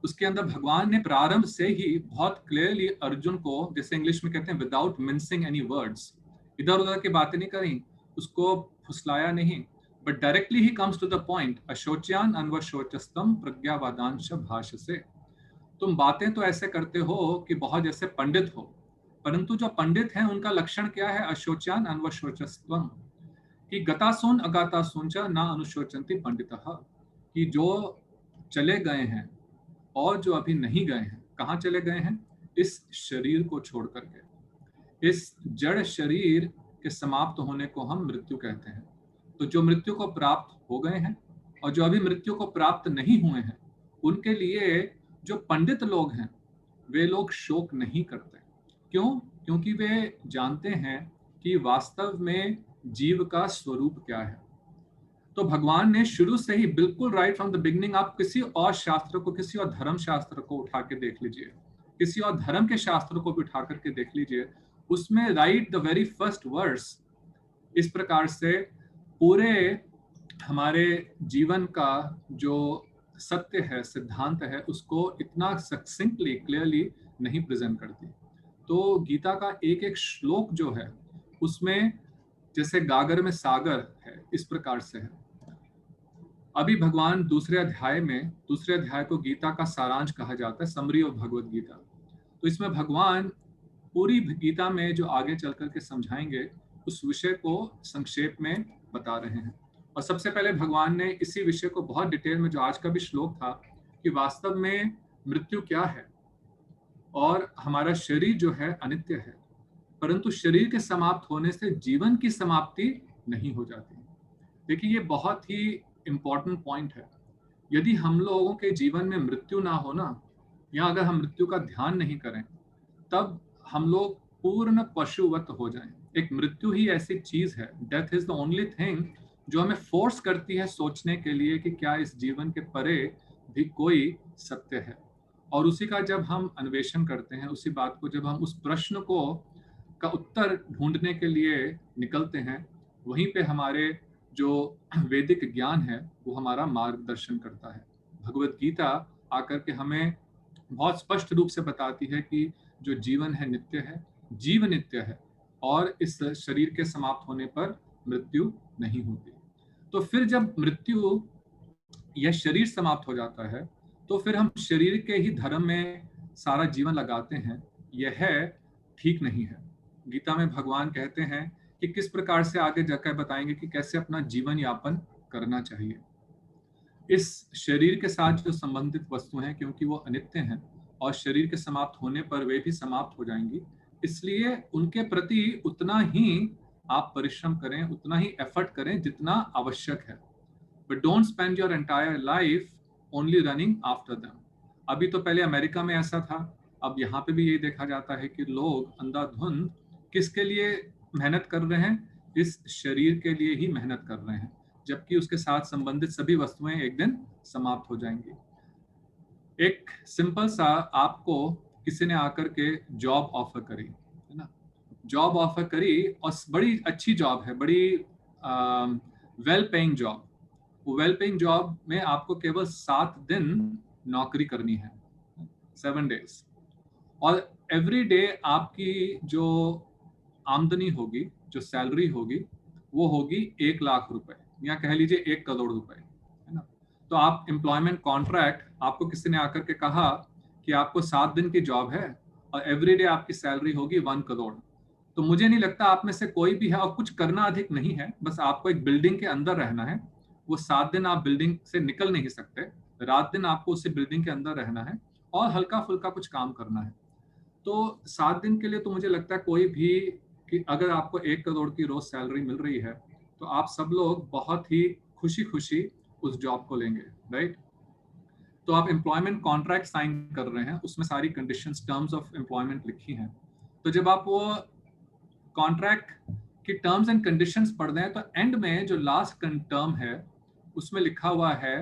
उसके अंदर भगवान ने प्रारंभ से ही बहुत क्लियरली अर्जुन को, जैसे इंग्लिश में कहते हैं, विदाउट मिंसिंग एनी वर्ड्स, इधर उधर की बातें नहीं करी, उसको फुसलाया नहीं, बट डायरेक्टली ही कम्स टू द पॉइंट, अशोच्यान अन्वशोचस्तम प्रज्ञावादांश भाषसे। तुम बातें तो ऐसे करते हो कि बहुत जैसे पंडित हो, परंतु जो पंडित हैं उनका लक्षण क्या है? अशोच्यान अन्वशोचस्तम, कि गतासून अगातासून च ना अनुशोचन्ति पंडितः, कि जो चले गए हैं और जो अभी नहीं गए हैं, कहाँ चले गए हैं? इस शरीर को छोड़ करके। इस जड़ शरीर के समाप्त होने को हम मृत्यु कहते हैं। तो जो मृत्यु को प्राप्त हो गए हैं और जो अभी मृत्यु को प्राप्त नहीं हुए हैं, उनके लिए जो पंडित लोग हैं वे लोग शोक नहीं करते। क्यों? क्योंकि वे जानते हैं कि वास्तव में जीव का स्वरूप क्या है। तो भगवान ने शुरू से ही, बिल्कुल राइट फ्रॉम द बिगनिंग, आप किसी और शास्त्र को, किसी और धर्म शास्त्र को उठा के देख लीजिए, किसी और धर्म के शास्त्र को भी उठा करके देख लीजिए, उसमें write the very first verse इस प्रकार से पूरे हमारे जीवन का जो सत्य है, सिद्धांत है, उसको इतना सक्सिंक्टली, क्लियरली नहीं प्रेजेंट करती। तो गीता का एक एक श्लोक जो है उसमें जैसे गागर में सागर है, इस प्रकार से है। अभी भगवान दूसरे अध्याय को गीता का सारांश कहा जाता है, समरी ऑफ भगवद गीता। तो इसमें भगवान पूरी गीता में जो आगे चल करके समझाएंगे उस विषय को संक्षेप में बता रहे हैं। और सबसे पहले भगवान ने इसी विषय को बहुत डिटेल में, जो आज का भी श्लोक था, कि वास्तव में मृत्यु क्या है और हमारा शरीर जो है अनित्य है, परंतु शरीर के समाप्त होने से जीवन की समाप्ति नहीं हो जाती। देखिए, ये बहुत ही इंपॉर्टेंट पॉइंट है। यदि हम लोगों के जीवन में मृत्यु ना हो ना, या अगर हम मृत्यु का ध्यान नहीं करें, तब हम लोग पूर्ण पशुवत हो जाएं। एक मृत्यु ही ऐसी चीज है, death is the only thing जो हमें फोर्स करती है सोचने के लिए कि क्या इस जीवन के परे भी कोई सत्य है। और उसी का जब हम अन्वेषण करते हैं, उसी बात को जब हम उस प्रश्न को का उत्तर ढूंढने के लिए निकलते हैं, वहीं पे हमारे जो वैदिक ज्ञान है वो हमारा मार्गदर्शन करता है। भगवत गीता आकर के हमें बहुत स्पष्ट रूप से बताती है कि जो जीवन है नित्य है, जीव नित्य है, और इस शरीर के समाप्त होने पर मृत्यु नहीं होती। तो फिर जब मृत्यु या शरीर समाप्त हो जाता है, तो फिर हम शरीर के ही धर्म में सारा जीवन लगाते हैं, यह ठीक नहीं है। गीता में भगवान कहते हैं कि किस प्रकार से, आगे जाकर बताएंगे कि कैसे अपना जीवन यापन करना चाहिए। इस शरीर के साथ जो संबंधित वस्तु हैं, क्योंकि वो अनित्य हैं और शरीर के समाप्त होने पर वे भी समाप्त हो जाएंगी, इसलिए उनके प्रति उतना ही आप परिश्रम करें, उतना ही एफर्ट करें जितना आवश्यक है। But don't spend your entire life only running after them. अभी तो पहले अमेरिका में ऐसा था, अब यहाँ पे भी यही देखा जाता है कि लोग अंधाधुंध किसके लिए मेहनत कर रहे हैं? इस शरीर के लिए ही मेहनत कर रहे हैं, जबकि उसके साथ संबंधित सभी वस्तुएं एक दिन समाप्त हो जाएंगी। एक सिंपल सा, आपको किसी ने आकर के जॉब ऑफर करी, है ना, जॉब ऑफर करी और बड़ी अच्छी जॉब है, बड़ी वेल पेइंग जॉब। वो वेल पेइंग जॉब में आपको केवल 7 दिन नौकरी करनी है, 7 days, और एवरी डे आपकी जो आमदनी होगी, जो सैलरी होगी, वो होगी 1 लाख रुपए, या कह लीजिए 1 करोड़ रुपए, है ना। तो आप एम्प्लॉयमेंट कॉन्ट्रैक्ट, आपको किसी ने आकर के कहा कि आपको 7 दिन की जॉब है और एवरी डे आपकी सैलरी होगी 1 करोड़, तो मुझे नहीं लगता आप में से कोई भी है, और कुछ करना अधिक नहीं है, बस आपको एक बिल्डिंग के अंदर रहना है। वो 7 दिन आप बिल्डिंग से निकल नहीं सकते, रात दिन आपको उसी बिल्डिंग के अंदर रहना है और हल्का फुल्का कुछ काम करना है। तो 7 दिन के लिए तो मुझे लगता है कोई भी, कि अगर आपको 1 करोड़ की रोज सैलरी मिल रही है तो आप सब लोग बहुत ही खुशी खुशी उस जॉब को लेंगे, राइट। तो आप एम्प्लॉयमेंट कॉन्ट्रैक्ट साइन कर रहे हैं, उसमें सारी कंडीशंस, टर्म्स ऑफ एम्प्लॉयमेंट लिखी हैं। तो जब आप वो कॉन्ट्रैक्ट की टर्म्स एंड कंडीशंस पढ़ रहे हैं, तो एंड में जो लास्ट टर्म है उसमें लिखा हुआ है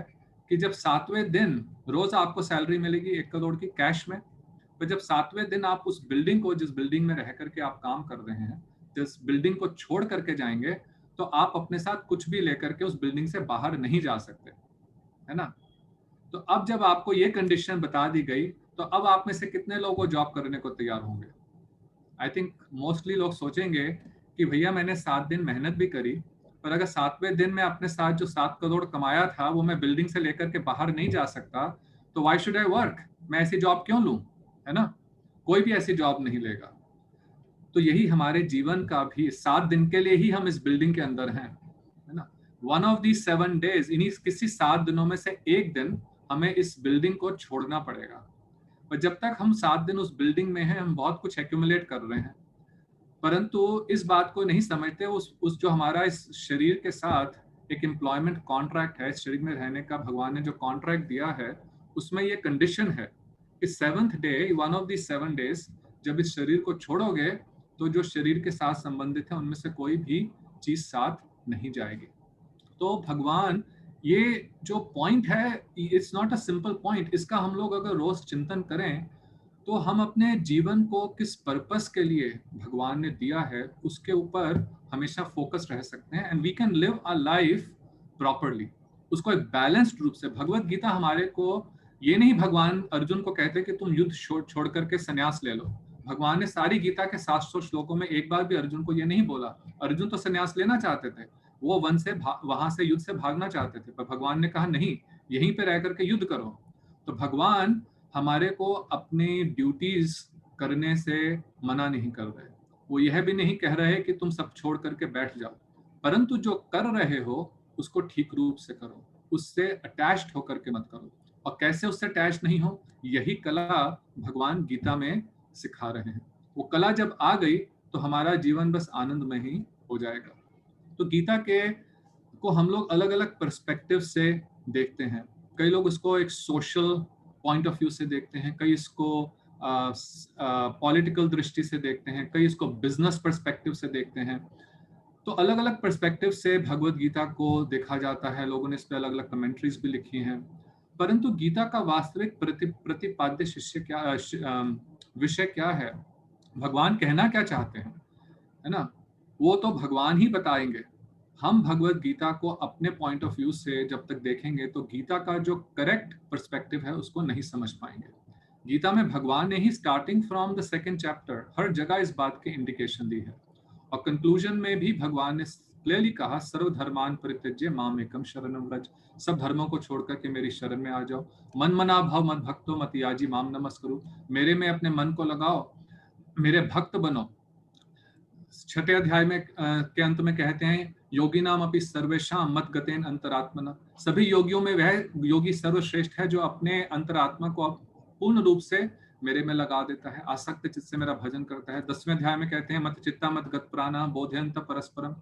कि जब 7वें दिन रोज आपको सैलरी मिलेगी 1 करोड़ की कैश में, तो जब 7वें दिन आप उस बिल्डिंग को, जिस बिल्डिंग में रह करके आप काम कर रहे हैं, जिस बिल्डिंग को छोड़ करके जाएंगे, तो आप अपने साथ कुछ भी लेकर के उस बिल्डिंग से बाहर नहीं जा सकते, है ना। तो अब जब आपको ये कंडीशन बता दी गई, तो अब आप में से कितने लोग वो जॉब करने को तैयार होंगे? आई थिंक मोस्टली लोग सोचेंगे कि भैया मैंने 7 दिन मेहनत भी करी, पर अगर 7वें दिन में अपने साथ जो 7 करोड़ कमाया था वो मैं बिल्डिंग से लेकर के बाहर नहीं जा सकता, तो वाई शुड आई वर्क? मैं ऐसी जॉब क्यों लूं? है ना? कोई भी ऐसी जॉब नहीं लेगा। तो यही हमारे जीवन का भी 7 दिन के लिए ही हम इस बिल्डिंग के अंदर हैं, है ना? वन ऑफ दी 7 डेज, इन्हीं किसी 7 दिनों में से एक दिन हमें इस बिल्डिंग को छोड़ना पड़ेगा। पर जब तक हम 7 दिन उस बिल्डिंग में हैं, हम बहुत कुछ एक्यूमुलेट कर रहे हैं, परंतु इस बात को नहीं समझते उस जो हमारा इस शरीर के साथ एक एम्प्लॉयमेंट कॉन्ट्रैक्ट है, इस शरीर में रहने का भगवान ने जो कॉन्ट्रैक्ट दिया है, उसमें ये कंडीशन है कि 7th day, one of the 7 days, जब इस शरीर को छोड़ोगे तो जो शरीर के साथ संबंधित है उनमें से कोई भी चीज साथ नहीं जाएगी। तो भगवान, ये जो पॉइंट है, it's not a simple point. इसका हम लोग अगर रोज चिंतन करें तो हम अपने जीवन को किस पर्पस के लिए भगवान ने दिया है उसके ऊपर हमेशा फोकस रह सकते हैं, and we can live a life properly, उसको एक बैलेंस्ड रूप से। भगवत गीता हमारे को ये नहीं भगवान अर्जुन को कहते कि तुम युद्ध छोड़ करके संन्यास ले लो। भगवान ने सारी गीता के 700 श्लोकों में एक बार भी अर्जुन को ये नहीं बोला। अर्जुन तो संन्यास लेना चाहते थे, वो वन से वहां से युद्ध से भागना चाहते थे, पर भगवान ने कहा नहीं, यहीं पे रह करके युद्ध करो। तो भगवान हमारे को अपनी ड्यूटीज करने से मना नहीं कर रहे, वो यह भी नहीं कह रहे कि तुम सब छोड़ करके बैठ जाओ, परंतु जो कर रहे हो उसको ठीक रूप से करो, उससे अटैच्ड होकर के मत करो। और कैसे उससे अटैच नहीं हो, यही कला भगवान गीता में सिखा रहे हैं। वो कला जब आ गई तो हमारा जीवन बस आनंदमय ही हो जाएगा। तो गीता के को हम लोग अलग अलग पर्सपेक्टिव से देखते हैं। कई लोग इसको एक सोशल पॉइंट ऑफ व्यू से देखते हैं, कई इसको पॉलिटिकल दृष्टि से देखते हैं, कई इसको बिजनेस पर्सपेक्टिव से देखते हैं। तो अलग अलग पर्सपेक्टिव से भगवत गीता को देखा जाता है। लोगों ने इस पर अलग अलग कमेंट्रीज भी लिखी हैं, परंतु गीता का वास्तविक प्रतिपाद्य विषय क्या है, भगवान कहना क्या चाहते हैं, है ना, वो तो भगवान ही बताएंगे। हम भगवत गीता को अपने पॉइंट ऑफ व्यू से जब तक देखेंगे तो गीता का जो करेक्ट पर्सपेक्टिव है उसको नहीं समझ पाएंगे। गीता में भगवान ने ही starting from the 2nd chapter हर जगह इस बात की इंडिकेशन दी है, और कंक्लूजन में भी भगवान ने क्लियरली कहा, सर्वधर्मान परित्यज्य माम एकम शरणम व्रज, सब धर्मों को छोड़कर के मेरी शरण में आ जाओ। मन मना भाव मत भक्तो मत याजी माम नमस्करो, मेरे में अपने मन को लगाओ, मेरे भक्त बनो। 6ठे अध्याय में के अंत में कहते हैं, योगी नाम अपि सर्वेशाम मत गतेन अंतरात्मना, सभी योगियों में वह योगी सर्वश्रेष्ठ है जो अपने अंतरात्मा को पूर्ण रूप से मेरे में लगा देता है, आसक्त चित्त से मेरा भजन करता है। 10वें अध्याय में कहते हैं, मत चित्ता मत गत प्राणा बोधयंत परस्परम,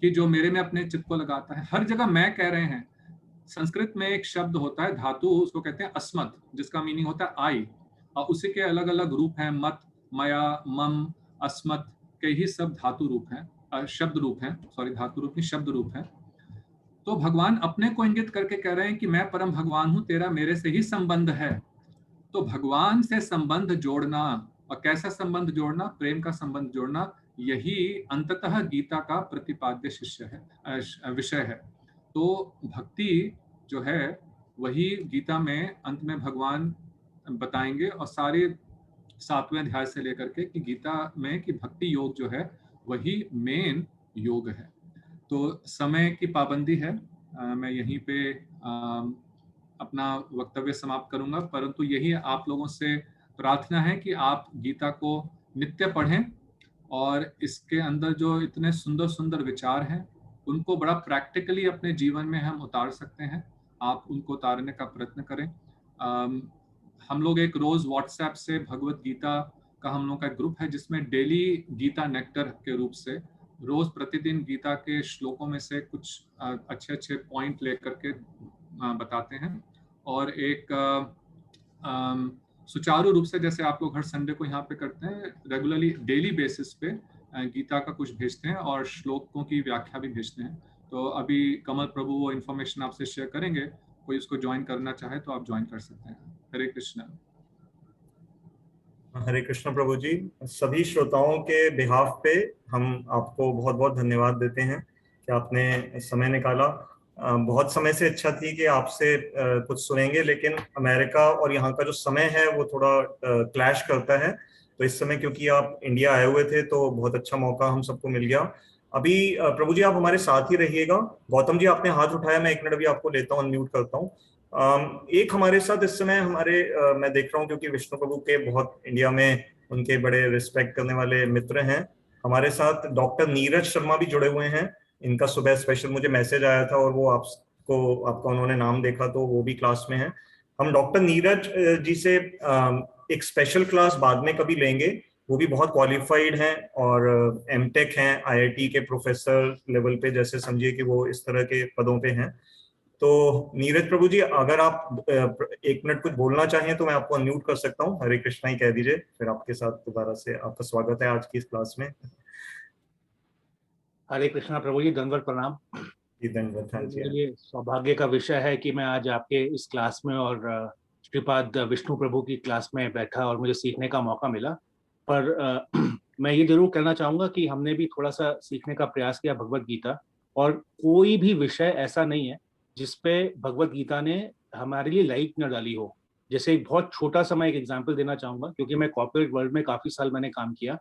कि जो मेरे में अपने चित्त को लगाता है। हर जगह मैं कह रहे हैं। संस्कृत में एक शब्द होता है धातु, उसको कहते हैं अस्मत्, जिसका मीनिंग होता है आई, और उसी के अलग अलग रूप हैं, मत, मया, मम, अस्मत् के ही सब धातु रूप हैं, शब्द रूप हैं, सॉरी धातु रूप नहीं शब्द रूप हैं। तो भगवान अपने को इंगित करके कह रहे हैं कि मैं परम भगवान हूं, तेरा मेरे से ही संबंध है। तो भगवान से संबंध जोड़ना, और कैसा संबंध जोड़ना, प्रेम का संबंध जोड़ना, यही अंततः गीता का प्रतिपाद्य विषय है। तो भक्ति जो है वही गीता में अंत में भगवान बताएंगे, और सारे 7वें अध्याय से लेकर के कि गीता में कि भक्ति योग जो है वही मेन योग है। तो समय की पाबंदी है, मैं यहीं पे अपना वक्तव्य समाप्त करूंगा, परंतु यही आप लोगों से प्रार्थना है कि आप गीता को नित्य पढ़ें, और इसके अंदर जो इतने सुंदर सुंदर विचार हैं उनको बड़ा प्रैक्टिकली अपने जीवन में हम उतार सकते हैं। आप उनको उतारने का प्रयत्न करें। हम लोग एक रोज व्हाट्सएप से भगवत गीता का हम लोग का ग्रुप है, जिसमें डेली गीता नेक्टर के रूप से रोज प्रतिदिन गीता के श्लोकों में से कुछ अच्छे अच्छे पॉइंट लेकर के बताते हैं, और एक सुचारू रूप से, जैसे आप लोग हर संडे को यहाँ पे करते हैं, रेगुलरली डेली बेसिस पे गीता का कुछ भेजते हैं और श्लोकों की व्याख्या भी भेजते हैं। तो अभी कमल प्रभु वो इन्फॉर्मेशन आपसे शेयर करेंगे, कोई उसको ज्वाइन करना चाहे तो आप ज्वाइन कर सकते हैं। हरे कृष्णा। हरे कृष्ण प्रभु जी। सभी श्रोताओं के बिहाफ पे हम आपको बहुत बहुत धन्यवाद देते हैं कि आपने समय निकाला। बहुत समय से इच्छा थी कि आपसे कुछ सुनेंगे, लेकिन अमेरिका और यहाँ का जो समय है वो थोड़ा क्लैश करता है। तो इस समय क्योंकि आप इंडिया आए हुए थे तो बहुत अच्छा मौका हम सबको मिल गया। अभी प्रभु जी आप हमारे साथ ही रहिएगा। गौतम जी आपने हाथ उठाया, मैं एक मिनट अभी आपको लेता हूँ, अनम्यूट करता हूँ। एक हमारे साथ इस समय हमारे मैं देख रहा हूँ क्योंकि विष्णु प्रभु के बहुत इंडिया में उनके बड़े रिस्पेक्ट करने वाले मित्र हैं। हमारे साथ डॉक्टर नीरज शर्मा भी जुड़े हुए हैं। इनका सुबह स्पेशल मुझे मैसेज आया था और वो आपका उन्होंने नाम देखा तो वो भी क्लास में है। हम डॉक्टर नीरज जी से एक स्पेशल क्लास बाद में कभी लेंगे। वो भी बहुत क्वालिफाइड हैं और एमटेक हैं, आईआईटी के प्रोफेसर लेवल पे, जैसे समझिए कि वो इस तरह के पदों पे हैं। तो नीरज प्रभु जी अगर आप एक मिनट कुछ बोलना चाहें तो मैं आपको अनम्यूट कर सकता हूँ। हरे कृष्णा ही कह दीजिए, फिर आपके साथ दोबारा से आपका स्वागत है आज की इस क्लास में। हरे कृष्णा प्रभु जी, दंडवत प्रणाम। जी धन्यवाद। हाँ जी। मेरे लिए सौभाग्य का विषय है कि मैं आज आपके इस क्लास में और श्रीपाद विष्णु प्रभु की क्लास में बैठा और मुझे सीखने का मौका मिला। पर मैं ये जरूर कहना चाहूँगा कि हमने भी थोड़ा सा सीखने का प्रयास किया भगवत गीता, और कोई भी विषय ऐसा नहीं है जिसपे भगवत गीता ने हमारे लिए लाइट न डाली हो। जैसे एक बहुत छोटा सा मैं एक एग्जाम्पल देना चाहूँगा, क्योंकि मैं कॉर्पोरेट वर्ल्ड में काफ़ी साल मैंने काम किया।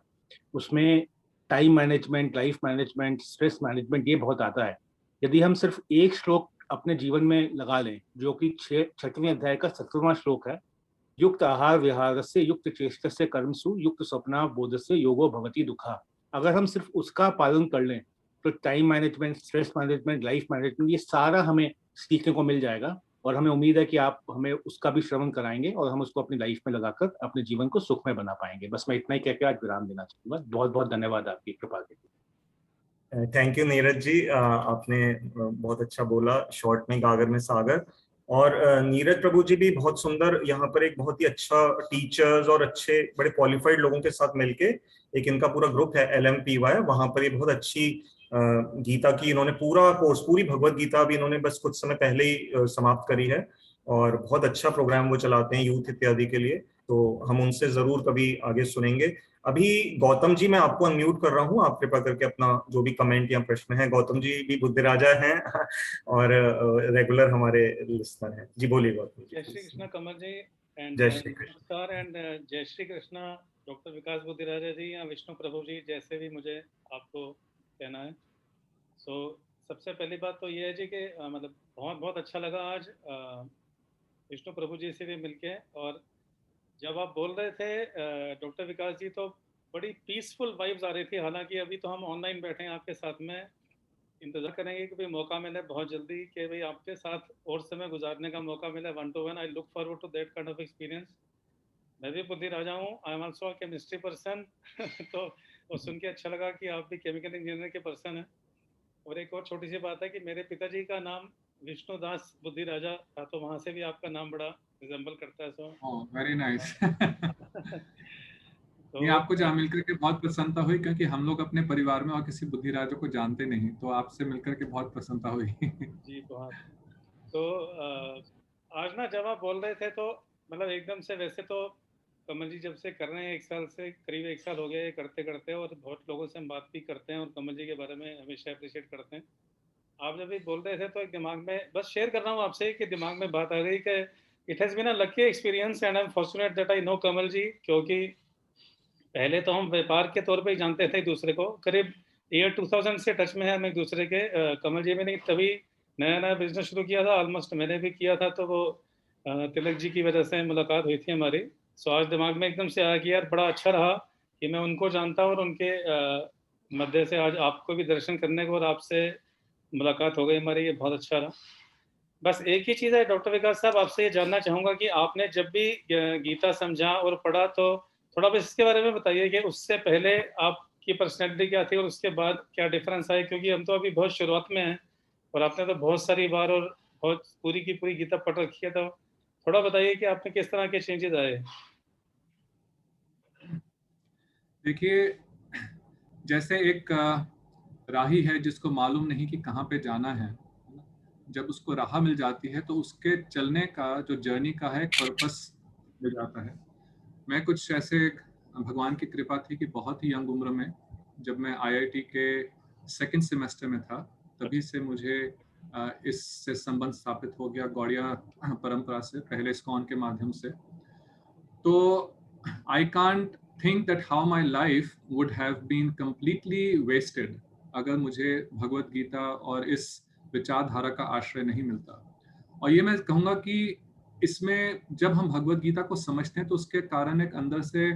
उसमें time management, life management, stress management, ये बहुत आता है। यदि हम सिर्फ एक श्लोक अपने जीवन में लगा लें, जो कि 6वें अध्याय का 17वां श्लोक है, युक्त आहार विहारस्य युक्त चेष्टस्य कर्मसु युक्त स्वप्ना बोधस्य योगो भवति दुखा। अगर हम सिर्फ उसका पालन कर लें तो time management, stress management, life management, ये सारा हमें सीखने को मिल जाएगा। और हमें उम्मीद है कि आप हमें उसका भी श्रवण कराएंगे और हम उसको अपनी लाइफ में लगाकर अपने जीवन को सुखमय बना पाएंगे। बस मैं इतना ही कहकर आज विराम देना चाहूंगा। बहुत बहुत धन्यवाद आपकी कृपा के लिए। थैंक यू नीरज जी, आपने बहुत अच्छा बोला, शॉर्ट में गागर में सागर। और नीरज प्रभु जी भी बहुत सुंदर, यहाँ पर एक बहुत ही अच्छा टीचर्स और अच्छे बड़े क्वालिफाइड लोगों के साथ मिलके एक इनका पूरा ग्रुप है LMPY, वहां पर ये बहुत अच्छी गीता की इन्होंने पूरा कोर्स, पूरी भगवत गीता भी इन्होंने बस कुछ समय पहले ही समाप्त करी है। और बहुत अच्छा प्रोग्राम वो चलाते हैं यूथ इत्यादि के लिए। तो हम उनसे जरूर कभी आगे सुनेंगे। अभी गौतम जी मैं आपको अनम्यूट कर रहा हूँ, आप कृपा करके अपना जो भी कमेंट या प्रश्न है, गौतम जी भी बुद्धि राजा हैं और रेगुलर हमारे लिस्नर हैं। जी बोलिए गौतम जी। जय श्री कृष्णा कमल जी एंड जय श्री कृष्ण नमस्कार एंड जय श्री कृष्णा डॉक्टर विकास बुद्धिराजा जी या विष्णु प्रभु जी, जैसे भी मुझे आपको कहना है। सबसे पहली बात तो ये है जी कि मतलब बहुत बहुत अच्छा लगा आज विष्णु प्रभु जी से भी मिलके। और जब आप बोल रहे थे डॉक्टर विकास जी, तो बड़ी पीसफुल वाइब्स आ रही थी। हालांकि अभी तो हम ऑनलाइन बैठे हैं आपके साथ में, इंतजार करेंगे कि भाई मौका मिले बहुत जल्दी कि भाई आपके साथ और समय गुजारने का मौका मिले 1-to-1। I look forward to that kind of experience. मैं भी बुद्धि राजा हूँ, I am also a chemistry person तो वो सुन के अच्छा लगा कि आप भी केमिकल इंजीनियर के पर्सन हैं। और एक और छोटी सी बात है कि मेरे पिताजी का नाम विष्णुदास बुद्धि राजा था, तो वहाँ से भी आपका नाम बड़ा रिजेंबल करता है। So very nice. तो ये आपको जहाँ मिलकर के बहुत प्रसन्नता हुई, क्योंकि हम लोग अपने परिवार में और किसी बुद्धि राजा को जानते नहीं, तो आपसे मिलकर के बहुत प्रसन्नता हुई। जी बहुत। तो आज ना जब आप बोल रहे थे तो मतलब एकदम से, वैसे तो कमल जी जब से कर रहे हैं 1 साल से करीब 1 साल हो गया ये करते करते, और बहुत लोगों से हम बात भी करते हैं और कमल जी के बारे में हमेशा अप्रिशिएट करते हैं। आप जब भी बोल रहे थे तो एक दिमाग में बस शेयर कर रहा हूँ आपसे कि दिमाग में बात आ गई कि it has been a lucky experience and I am fortunate that I know Kamal ji. क्योंकि पहले तो हम व्यापार के तौर पे ही जानते थे एक दूसरे को, करीब ईयर 2000 से टच में है हम एक दूसरे के। कमल जी मैंने तभी नया नया बिजनेस शुरू किया था, ऑलमोस्ट मैंने भी किया था, तो वो तिलक जी की वजह से मुलाकात हुई थी हमारी। सो आज दिमाग में एकदम से आया कि यार बड़ा अच्छा रहा कि मैं उनको जानता और उनके मध्य से आज आपको भी दर्शन करने को और आपसे मुलाकात हो गई हमारी, ये बहुत अच्छा रहा। बस एक ही चीज़ है डॉक्टर विकास साहब, आपसे ये जानना चाहूँगा कि आपने जब भी गीता समझा और पढ़ा तो थोड़ा बस इसके बारे में बताइए कि उससे पहले आपकी पर्सनैलिटी क्या थी और उसके बाद क्या डिफरेंस आए। क्योंकि हम तो अभी बहुत शुरुआत में हैं और आपने तो बहुत सारी बार और बहुत पूरी की पूरी गीता पढ़ रखी है, तो थोड़ा बताइए कि आपने किस तरह के चेंजेस आए। देखिए, जैसे एक राही है जिसको मालूम नहीं कि कहाँ पे जाना है, जब उसको राह मिल जाती है तो उसके चलने का जो जर्नी का है एक पर्पस मिल जाता है। मैं कुछ ऐसे, भगवान की कृपा थी कि बहुत ही यंग उम्र में, जब मैं IIT के 2nd सेमेस्टर में था, तभी से मुझे इससे संबंध स्थापित हो गया गौड़िया परंपरा से, पहले इस्कॉन के माध्यम से। तो I can't think that how my life would have been completely wasted अगर मुझे भगवत गीता और इस विचारधारा का आश्रय नहीं मिलता। और ये मैं कहूँगा कि इसमें जब हम भगवत गीता को समझते हैं तो उसके कारण एक अंदर से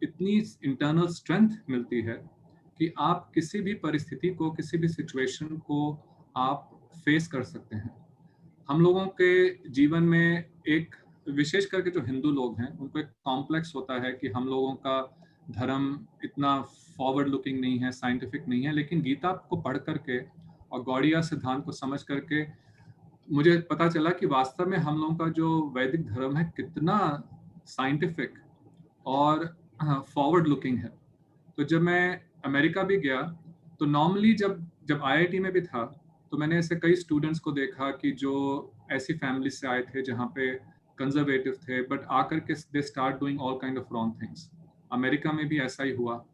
इतनी इंटरनल स्ट्रेंथ मिलती है कि आप किसी भी परिस्थिति को, किसी भी सिचुएशन को आप फेस कर सकते हैं। हम लोगों के जीवन में एक, विशेष करके जो हिंदू लोग हैं, उनको एक कॉम्प्लेक्स होता है कि हम लोगों का धर्म इतना फॉरवर्ड लुकिंग नहीं है, साइंटिफिक नहीं है। लेकिन गीता को पढ़ करके और गौड़िया सिद्धांत को समझ करके मुझे पता चला कि वास्तव में हम लोगों का जो वैदिक धर्म है कितना साइंटिफिक और फॉरवर्ड लुकिंग है। तो जब मैं अमेरिका भी गया तो नॉर्मली जब आईआईटी में भी था तो मैंने ऐसे कई स्टूडेंट्स को देखा कि जो ऐसी फैमिली से आए थे जहाँ पे कंजर्वेटिव थे, बट आकर के they start doing all kind of wrong things. America में भी ऐसा ही हुआ।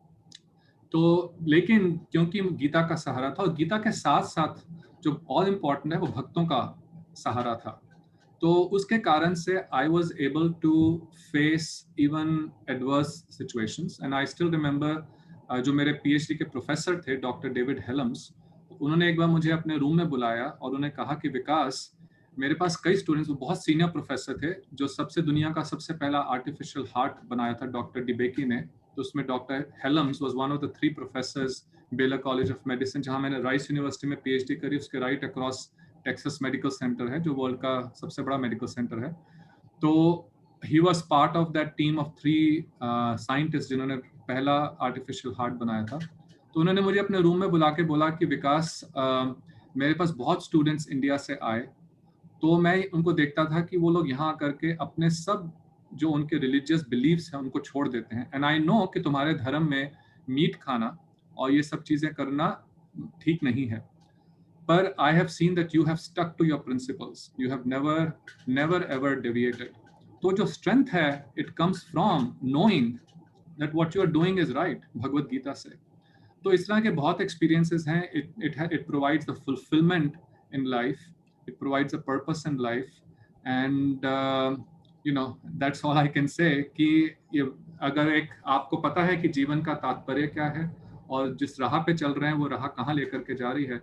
तो लेकिन क्योंकि गीता का सहारा था, और गीता के साथ साथ जो ऑल इम्पॉर्टेंट है वो भक्तों का सहारा था, तो उसके कारण से I was able to face even adverse situations. And I still remember जो मेरे पीएचडी के प्रोफेसर थे डॉक्टर डेविड हेलम्स, उन्होंने एक बार मुझे अपने रूम में बुलाया और उन्होंने कहा कि विकास, मेरे पास कई स्टूडेंट्स, वो बहुत सीनियर प्रोफेसर थे, जो दुनिया का सबसे पहला आर्टिफिशियल हार्ट बनाया था डॉक्टर डिबेकी ने। तो उसमें doctor Helms was one of the 3 professors Baylor college of medicine, जहां मैंने राइस यूनिवर्सिटी में पीएचडी करी, उसके right across Texas medical center है जो वर्ल्ड का सबसे बड़ा मेडिकल सेंटर है। तो he was part of that team of 3 scientist जिन्होंने पहला आर्टिफिशियल हार्ट बनाया था। तो उन्होंने मुझे अपने रूम में बुला के बोला कि विकास, मेरे पास बहुत स्टूडेंट्स इंडिया से आए, तो मैं उनको देखता था कि वो लोग यहाँ आकर के अपने सब जो उनके रिलीजियस बिलीव्स हैं उनको छोड़ देते हैं। एंड आई नो कि तुम्हारे धर्म में मीट खाना और ये सब चीज़ें करना ठीक नहीं है, पर I have seen that you have stuck to your principles. You have never ever deviated. तो जो strength है, it comes from knowing that what you are doing is right, Bhagavad Gita से। तो इस तरह के बहुत experiences हैं। It provides the fulfillment in life. It provides a purpose in life. And that's all I can say कि अगर एक आपको पता है कि जीवन का तात्पर्य क्या है और जिस राह पे चल रहे हैं वो राह कहाँ लेकर के जा रही है,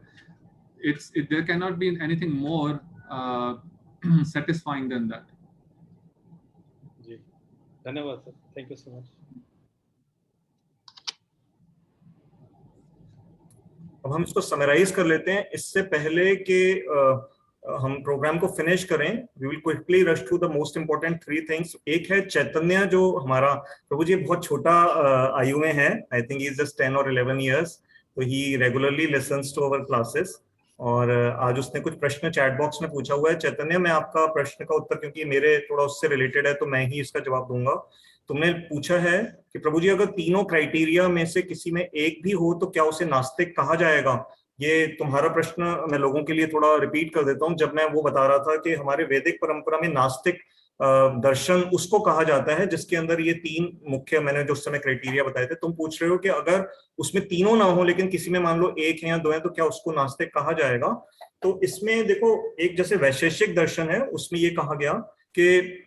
there cannot be anything more satisfying than that. जी, धन्यवाद sir, thank you so much. अब हम इसको समराइज कर लेते हैं। इससे पहले कि हम प्रोग्राम को फिनिश करें, we will quickly rush to the most important 3 things. एक है चैतन्य, जो हमारा प्रभु जी बहुत छोटा आयु में है, I think he is just 10 or 11 years, तो ही regularly listens to our classes. और आज उसने कुछ प्रश्न चैट बॉक्स में पूछा हुआ है। चैतन्य, मैं आपका प्रश्न का उत्तर, क्योंकि मेरे थोड़ा उससे रिलेटेड है, तो मैं ही इसका जवाब दूंगा। तुमने पूछा है कि प्रभु जी अगर तीनों क्राइटेरिया में से किसी में एक भी हो तो क्या उसे नास्तिक कहा जाएगा? ये तुम्हारा प्रश्न मैं लोगों के लिए थोड़ा रिपीट कर देता हूँ। जब मैं वो बता रहा था कि हमारे वैदिक परंपरा में नास्तिक दर्शन उसको कहा जाता है जिसके अंदर ये 3 मुख्य, मैंने जो उस समय क्राइटेरिया बताए थे। तुम पूछ रहे हो कि अगर उसमें तीनों ना हो लेकिन किसी में मान लो 1 है या 2 है तो क्या उसको नास्तिक कहा जाएगा? तो इसमें देखो, एक जैसे वैशेषिक दर्शन है, उसमें ये कहा गया कि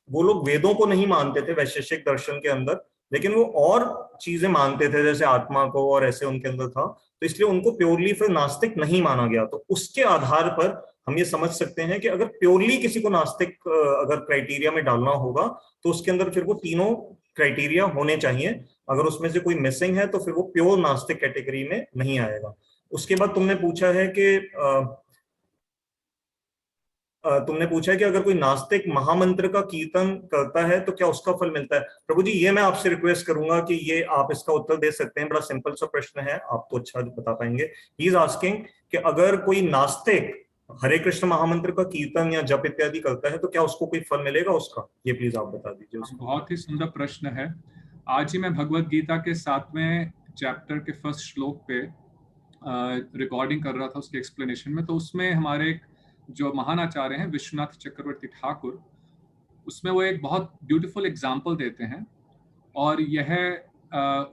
वो लोग वेदों को नहीं मानते थे वैशेषिक दर्शन के अंदर, लेकिन वो और चीजें मानते थे जैसे आत्मा को, और ऐसे उनके अंदर था, तो इसलिए उनको प्योरली फिर नास्तिक नहीं माना गया। तो उसके आधार पर हम ये समझ सकते हैं कि अगर प्योरली किसी को नास्तिक अगर क्राइटेरिया में डालना होगा तो उसके अंदर फिर वो तीनों क्राइटेरिया होने चाहिए। अगर उसमें से कोई मिसिंग है तो फिर वो प्योर नास्तिक कैटेगरी में नहीं आएगा। उसके बाद तुमने पूछा है कि अगर कोई नास्तिक महामंत्र का कीर्तन करता है तो क्या उसका फल मिलता है? प्रभु जी, ये मैं आपसे रिक्वेस्ट करूंगा कि ये आप इसका उत्तर दे सकते हैं। बड़ा सिंपल सा प्रश्न है, आप तो अच्छा बता पाएंगे। ही इज आस्किंग कि अगर कोई नास्तिक हरे कृष्ण महामंत्र का कीर्तन या जप इत्यादि करता है तो क्या उसको कोई फल मिलेगा उसका? ये प्लीज आप बता दीजिए उसको। बहुत ही सुंदर प्रश्न है। आज ही मैं भगवत गीता के 7वें चैप्टर के फर्स्ट श्लोक पे रिकॉर्डिंग कर रहा था उसके एक्सप्लेनेशन में। तो उसमें हमारे जो महान आचार्य हैं विश्वनाथ चक्रवर्ती ठाकुर, उसमें वो एक बहुत ब्यूटीफुल एग्जाम्पल देते हैं। और यह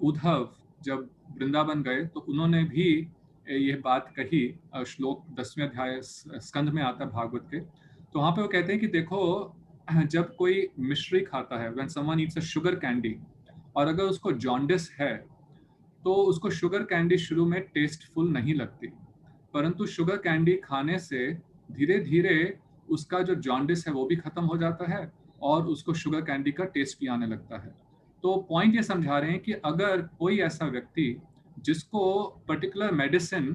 उद्धव जब वृंदावन गए तो उन्होंने भी ये बात कही, श्लोक 10वें अध्याय स्कंद में आता है भागवत के। तो वहाँ पे वो कहते हैं कि देखो, जब कोई मिश्री खाता है, when someone Yeats a sugar candy, और अगर उसको जॉन्डिस है तो उसको शुगर कैंडी शुरू में टेस्टफुल नहीं लगती, परंतु शुगर कैंडी खाने से धीरे धीरे उसका जो जॉन्डिस है वो भी खत्म हो जाता है और उसको शुगर कैंडी का टेस्ट भी आने लगता है। तो पॉइंट ये समझा रहे हैं कि अगर कोई ऐसा व्यक्ति जिसको पर्टिकुलर मेडिसिन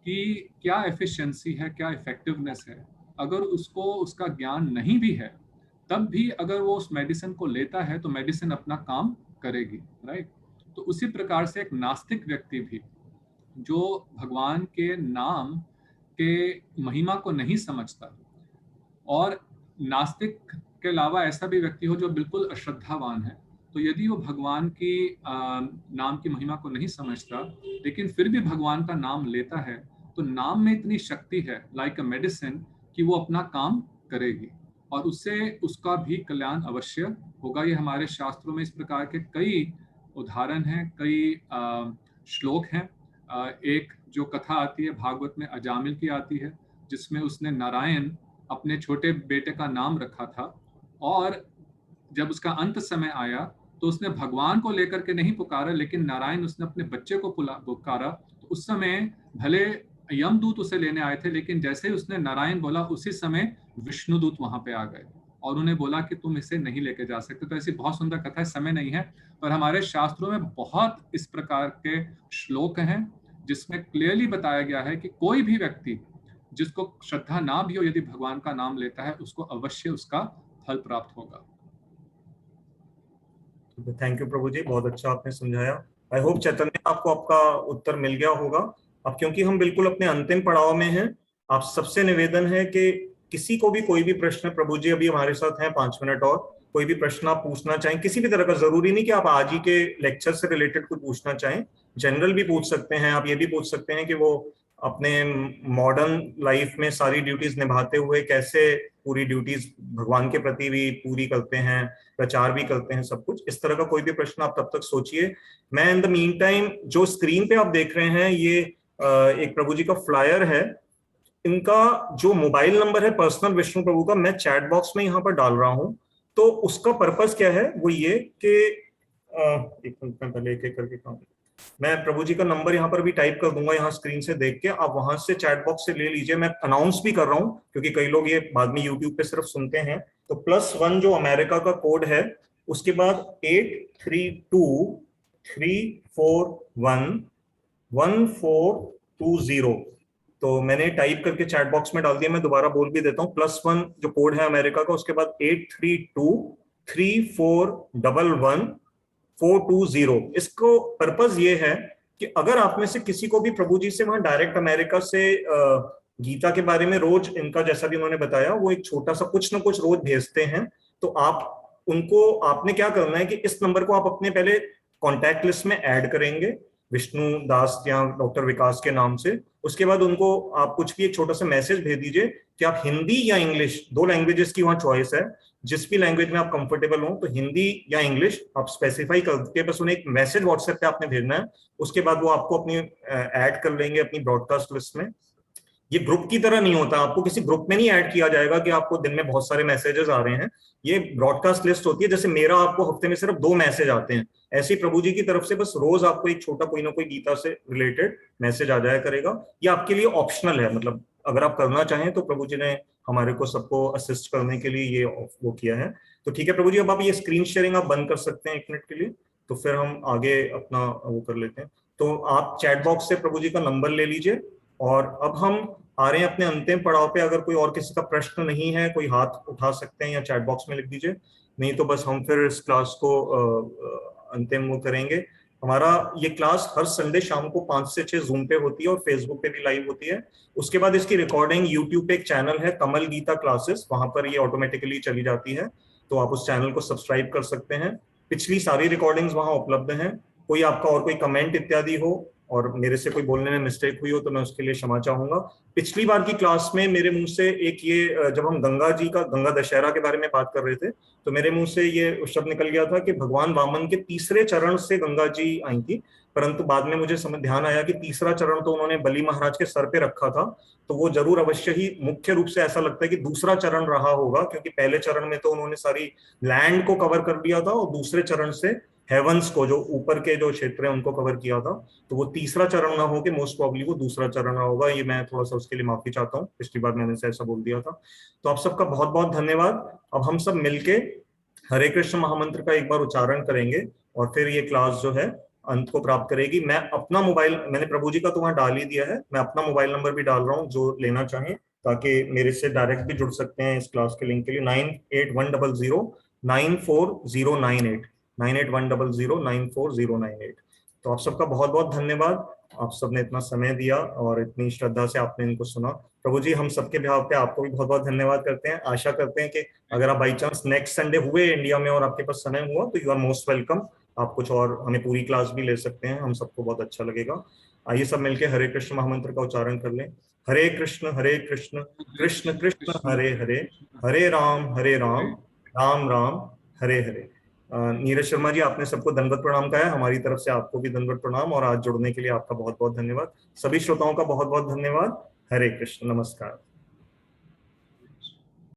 की क्या एफिशिएंसी है, क्या इफेक्टिवनेस है, अगर उसको उसका ज्ञान नहीं भी है, तब भी अगर वो उस मेडिसिन को लेता है तो मेडिसिन अपना काम करेगी, राइट। तो उसी प्रकार से एक नास्तिक व्यक्ति भी जो भगवान के नाम के महिमा को नहीं समझता, और नास्तिक के अलावा ऐसा भी व्यक्ति हो जो बिल्कुल अश्रद्धावान है, तो यदि वो भगवान की नाम की महिमा को नहीं समझता लेकिन फिर भी भगवान का नाम लेता है, तो नाम में इतनी शक्ति है, लाइक अ मेडिसिन, कि वो अपना काम करेगी और उससे उसका भी कल्याण अवश्य होगा। ये हमारे शास्त्रों में इस प्रकार के कई उदाहरण हैं, कई श्लोक हैं। एक जो कथा आती है भागवत में, अजामिल की आती है, जिसमें उसने नारायण अपने छोटे बेटे का नाम रखा था, और जब उसका अंत समय आया तो उसने भगवान को लेकर के नहीं पुकारा, लेकिन नारायण उसने अपने बच्चे को पुकारा। तो उस समय भले यमदूत उसे लेने आए थे, लेकिन जैसे ही उसने नारायण बोला उसी समय विष्णुदूत वहां पे आ गए और उन्हें बोला कि तुम इसे नहीं लेके जा सकते। तो ऐसी बहुत सुंदर कथा है, समय नहीं है, पर हमारे शास्त्रों में बहुत इस प्रकार के श्लोक हैं जिसमें क्लियरली बताया गया है कि कोई भी व्यक्ति जिसको श्रद्धा ना भी हो, यदि भगवान का नाम लेता है, उसको अवश्य उसका फल प्राप्त होगा। थैंक यू प्रभु जी, बहुत अच्छा आपने समझाया। आई होप चैतन्य आपको आपका उत्तर मिल गया होगा। अब क्योंकि हम बिल्कुल अपने अंतिम पड़ाव में हैं, आप सबसे निवेदन है कि किसी को भी कोई भी प्रश्न, प्रभु जी अभी हमारे साथ हैं 5 मिनट और, कोई भी प्रश्न आप पूछना चाहें किसी भी तरह का, जरूरी नहीं कि आप आज ही के लेक्चर से रिलेटेड कुछ पूछना चाहें, जनरल भी पूछ सकते हैं। आप ये भी पूछ सकते हैं कि वो अपने मॉडर्न लाइफ में सारी ड्यूटीज निभाते हुए कैसे पूरी ड्यूटीज भगवान के प्रति भी पूरी करते हैं, प्रचार भी करते हैं, सब कुछ इस तरह का कोई भी प्रश्न आप तब तक सोचिए। मैं इन द मीन टाइम, जो स्क्रीन पे आप देख रहे हैं ये एक प्रभु जी का फ्लायर है, इनका जो मोबाइल नंबर है पर्सनल विष्णु प्रभु का, मैं चैट बॉक्स में यहाँ पर डाल रहा हूं। तो उसका पर्पस क्या है, वो ये कि एक मिनट में पहले एक करके काम, मैं प्रभु जी का नंबर यहाँ पर भी टाइप कर दूंगा, यहाँ स्क्रीन से देख के आप वहां से चैट बॉक्स से ले लीजिए। मैं अनाउंस भी कर रहा हूँ क्योंकि कई लोग ये बाद में यूट्यूब पे सिर्फ सुनते हैं। तो +1 जो अमेरिका का कोड है, उसके बाद 8323411420। तो मैंने टाइप करके चैट बॉक्स में डाल दिया, मैं दोबारा बोल भी देता हूँ। +1 जो कोड है अमेरिका का, उसके बाद 8323411420। इसको पर्पस ये है कि अगर आप में से किसी को भी प्रभु जी से वहां डायरेक्ट अमेरिका से गीता के बारे में रोज, इनका जैसा भी उन्होंने बताया, वो एक छोटा सा कुछ ना कुछ रोज भेजते हैं, तो आप उनको, आपने क्या करना है कि इस नंबर को आप अपने पहले कॉन्टैक्ट लिस्ट में ऐड करेंगे विष्णु दास या डॉक्टर विकास के नाम से। उसके बाद उनको आप कुछ भी एक छोटा सा मैसेज भेज दीजिए कि आप हिंदी या इंग्लिश, 2 लैंग्वेजेस की वहां चॉइस है, जिस भी लैंग्वेज में आप कंफर्टेबल हो, तो हिंदी या इंग्लिश आप स्पेसिफाई करके बस उन्हें एक मैसेज व्हाट्सएप पे आपने भेजना है। उसके बाद वो आपको अपनी ऐड कर लेंगे अपनी ब्रॉडकास्ट लिस्ट में। ये ग्रुप की तरह नहीं होता, आपको किसी ग्रुप में नहीं ऐड किया जाएगा कि आपको दिन में बहुत सारे मैसेजेस आ रहे हैं। ये ब्रॉडकास्ट लिस्ट होती है, जैसे मेरा आपको हफ्ते में सिर्फ 2 मैसेज आते हैं, ऐसे ही प्रभु जी की तरफ से बस रोज आपको एक छोटा कोई ना कोई गीता से रिलेटेड मैसेज आ जाया करेगा। ये आपके लिए ऑप्शनल है, मतलब अगर आप करना चाहें तो प्रभु जी ने हमारे को सबको असिस्ट करने के लिए ये वो किया है। तो ठीक है प्रभु जी, अब आप ये स्क्रीन शेयरिंग आप बंद कर सकते हैं 1 मिनट के लिए, तो फिर हम आगे अपना वो कर लेते हैं। तो आप चैट बॉक्स से प्रभु जी का नंबर ले लीजिए, और अब हम आ रहे हैं अपने अंतिम पड़ाव पे। अगर कोई और किसी का प्रश्न नहीं है, कोई हाथ उठा सकते हैं या चैट बॉक्स में लिख दीजिए, नहीं तो बस हम फिर इस क्लास को अंतिम वो करेंगे। हमारा ये क्लास हर संडे शाम को 5 से 6 जूम पे होती है और फेसबुक पे भी लाइव होती है। उसके बाद इसकी रिकॉर्डिंग यूट्यूब पे एक चैनल है कमल गीता क्लासेस, वहां पर ये ऑटोमेटिकली चली जाती है, तो आप उस चैनल को सब्सक्राइब कर सकते हैं। पिछली सारी रिकॉर्डिंग्स वहां उपलब्ध हैं। कोई आपका और कोई कमेंट इत्यादि हो और मेरे से कोई बोलने में मिस्टेक हुई हो तो मैं उसके लिए क्षमा चाहूंगा। पिछली बार की क्लास में मेरे मुंह से एक ये, जब हम गंगा दशहरा के बारे में बात कर रहे थे, तो मेरे मुंह से ये शब्द निकल गया था कि भगवान वामन के तीसरे चरण से गंगा जी आई थी, परंतु बाद में मुझे समझ ध्यान आया कि तीसरा चरण तो उन्होंने बलि महाराज के सर पे रखा था, तो वो जरूर अवश्य ही मुख्य रूप से ऐसा लगता है कि दूसरा चरण रहा होगा, क्योंकि पहले चरण में तो उन्होंने सारी लैंड को कवर कर लिया था और दूसरे चरण से हेवंस को, जो ऊपर के जो क्षेत्र है उनको कवर किया था। तो वो तीसरा चरण ना हो के मोस्ट प्रॉब्ली वो दूसरा चरण रहा होगा। ये मैं थोड़ा सा उसके लिए माफी चाहता हूँ, पिछली बार मैंने से ऐसा बोल दिया था। तो आप सबका बहुत बहुत धन्यवाद। अब हम सब मिलके हरे कृष्ण महामंत्र का एक बार उच्चारण करेंगे और फिर ये क्लास जो है अंत को प्राप्त करेगी। मैं अपना मोबाइल, मैंने प्रभु जी का तो वहां डाल ही दिया है, मैं अपना मोबाइल नंबर भी डाल रहा हूँ जो लेना चाहें, ताकि मेरे से डायरेक्ट भी जुड़ सकते हैं इस क्लास के लिंक के लिए। 9810094098 9810094098। तो आप सबका बहुत बहुत धन्यवाद, आप सबने इतना समय दिया और इतनी श्रद्धा से आपने इनको सुना। प्रभु जी हम सबके बिहाफ पे आपको भी बहुत बहुत धन्यवाद करते हैं। आशा करते हैं कि अगर आप बाई चांस नेक्स्ट संडे हुए इंडिया में और आपके पास समय हुआ तो यू आर मोस्ट वेलकम। आप कुछ और हमें पूरी क्लास भी ले सकते हैं, हम सबको बहुत अच्छा लगेगा। आइए सब मिलके हरे कृष्ण महामंत्र का उच्चारण कर लें। हरे कृष्ण कृष्ण कृष्ण हरे हरे, हरे राम राम राम हरे हरे। नीरज शर्मा जी आपने सबको दंडवत प्रणाम कहा है, हमारी तरफ से आपको भी दंडवत प्रणाम, और आज जुड़ने के लिए आपका बहुत बहुत धन्यवाद। सभी श्रोताओं का बहुत बहुत धन्यवाद। हरे कृष्ण, नमस्कार।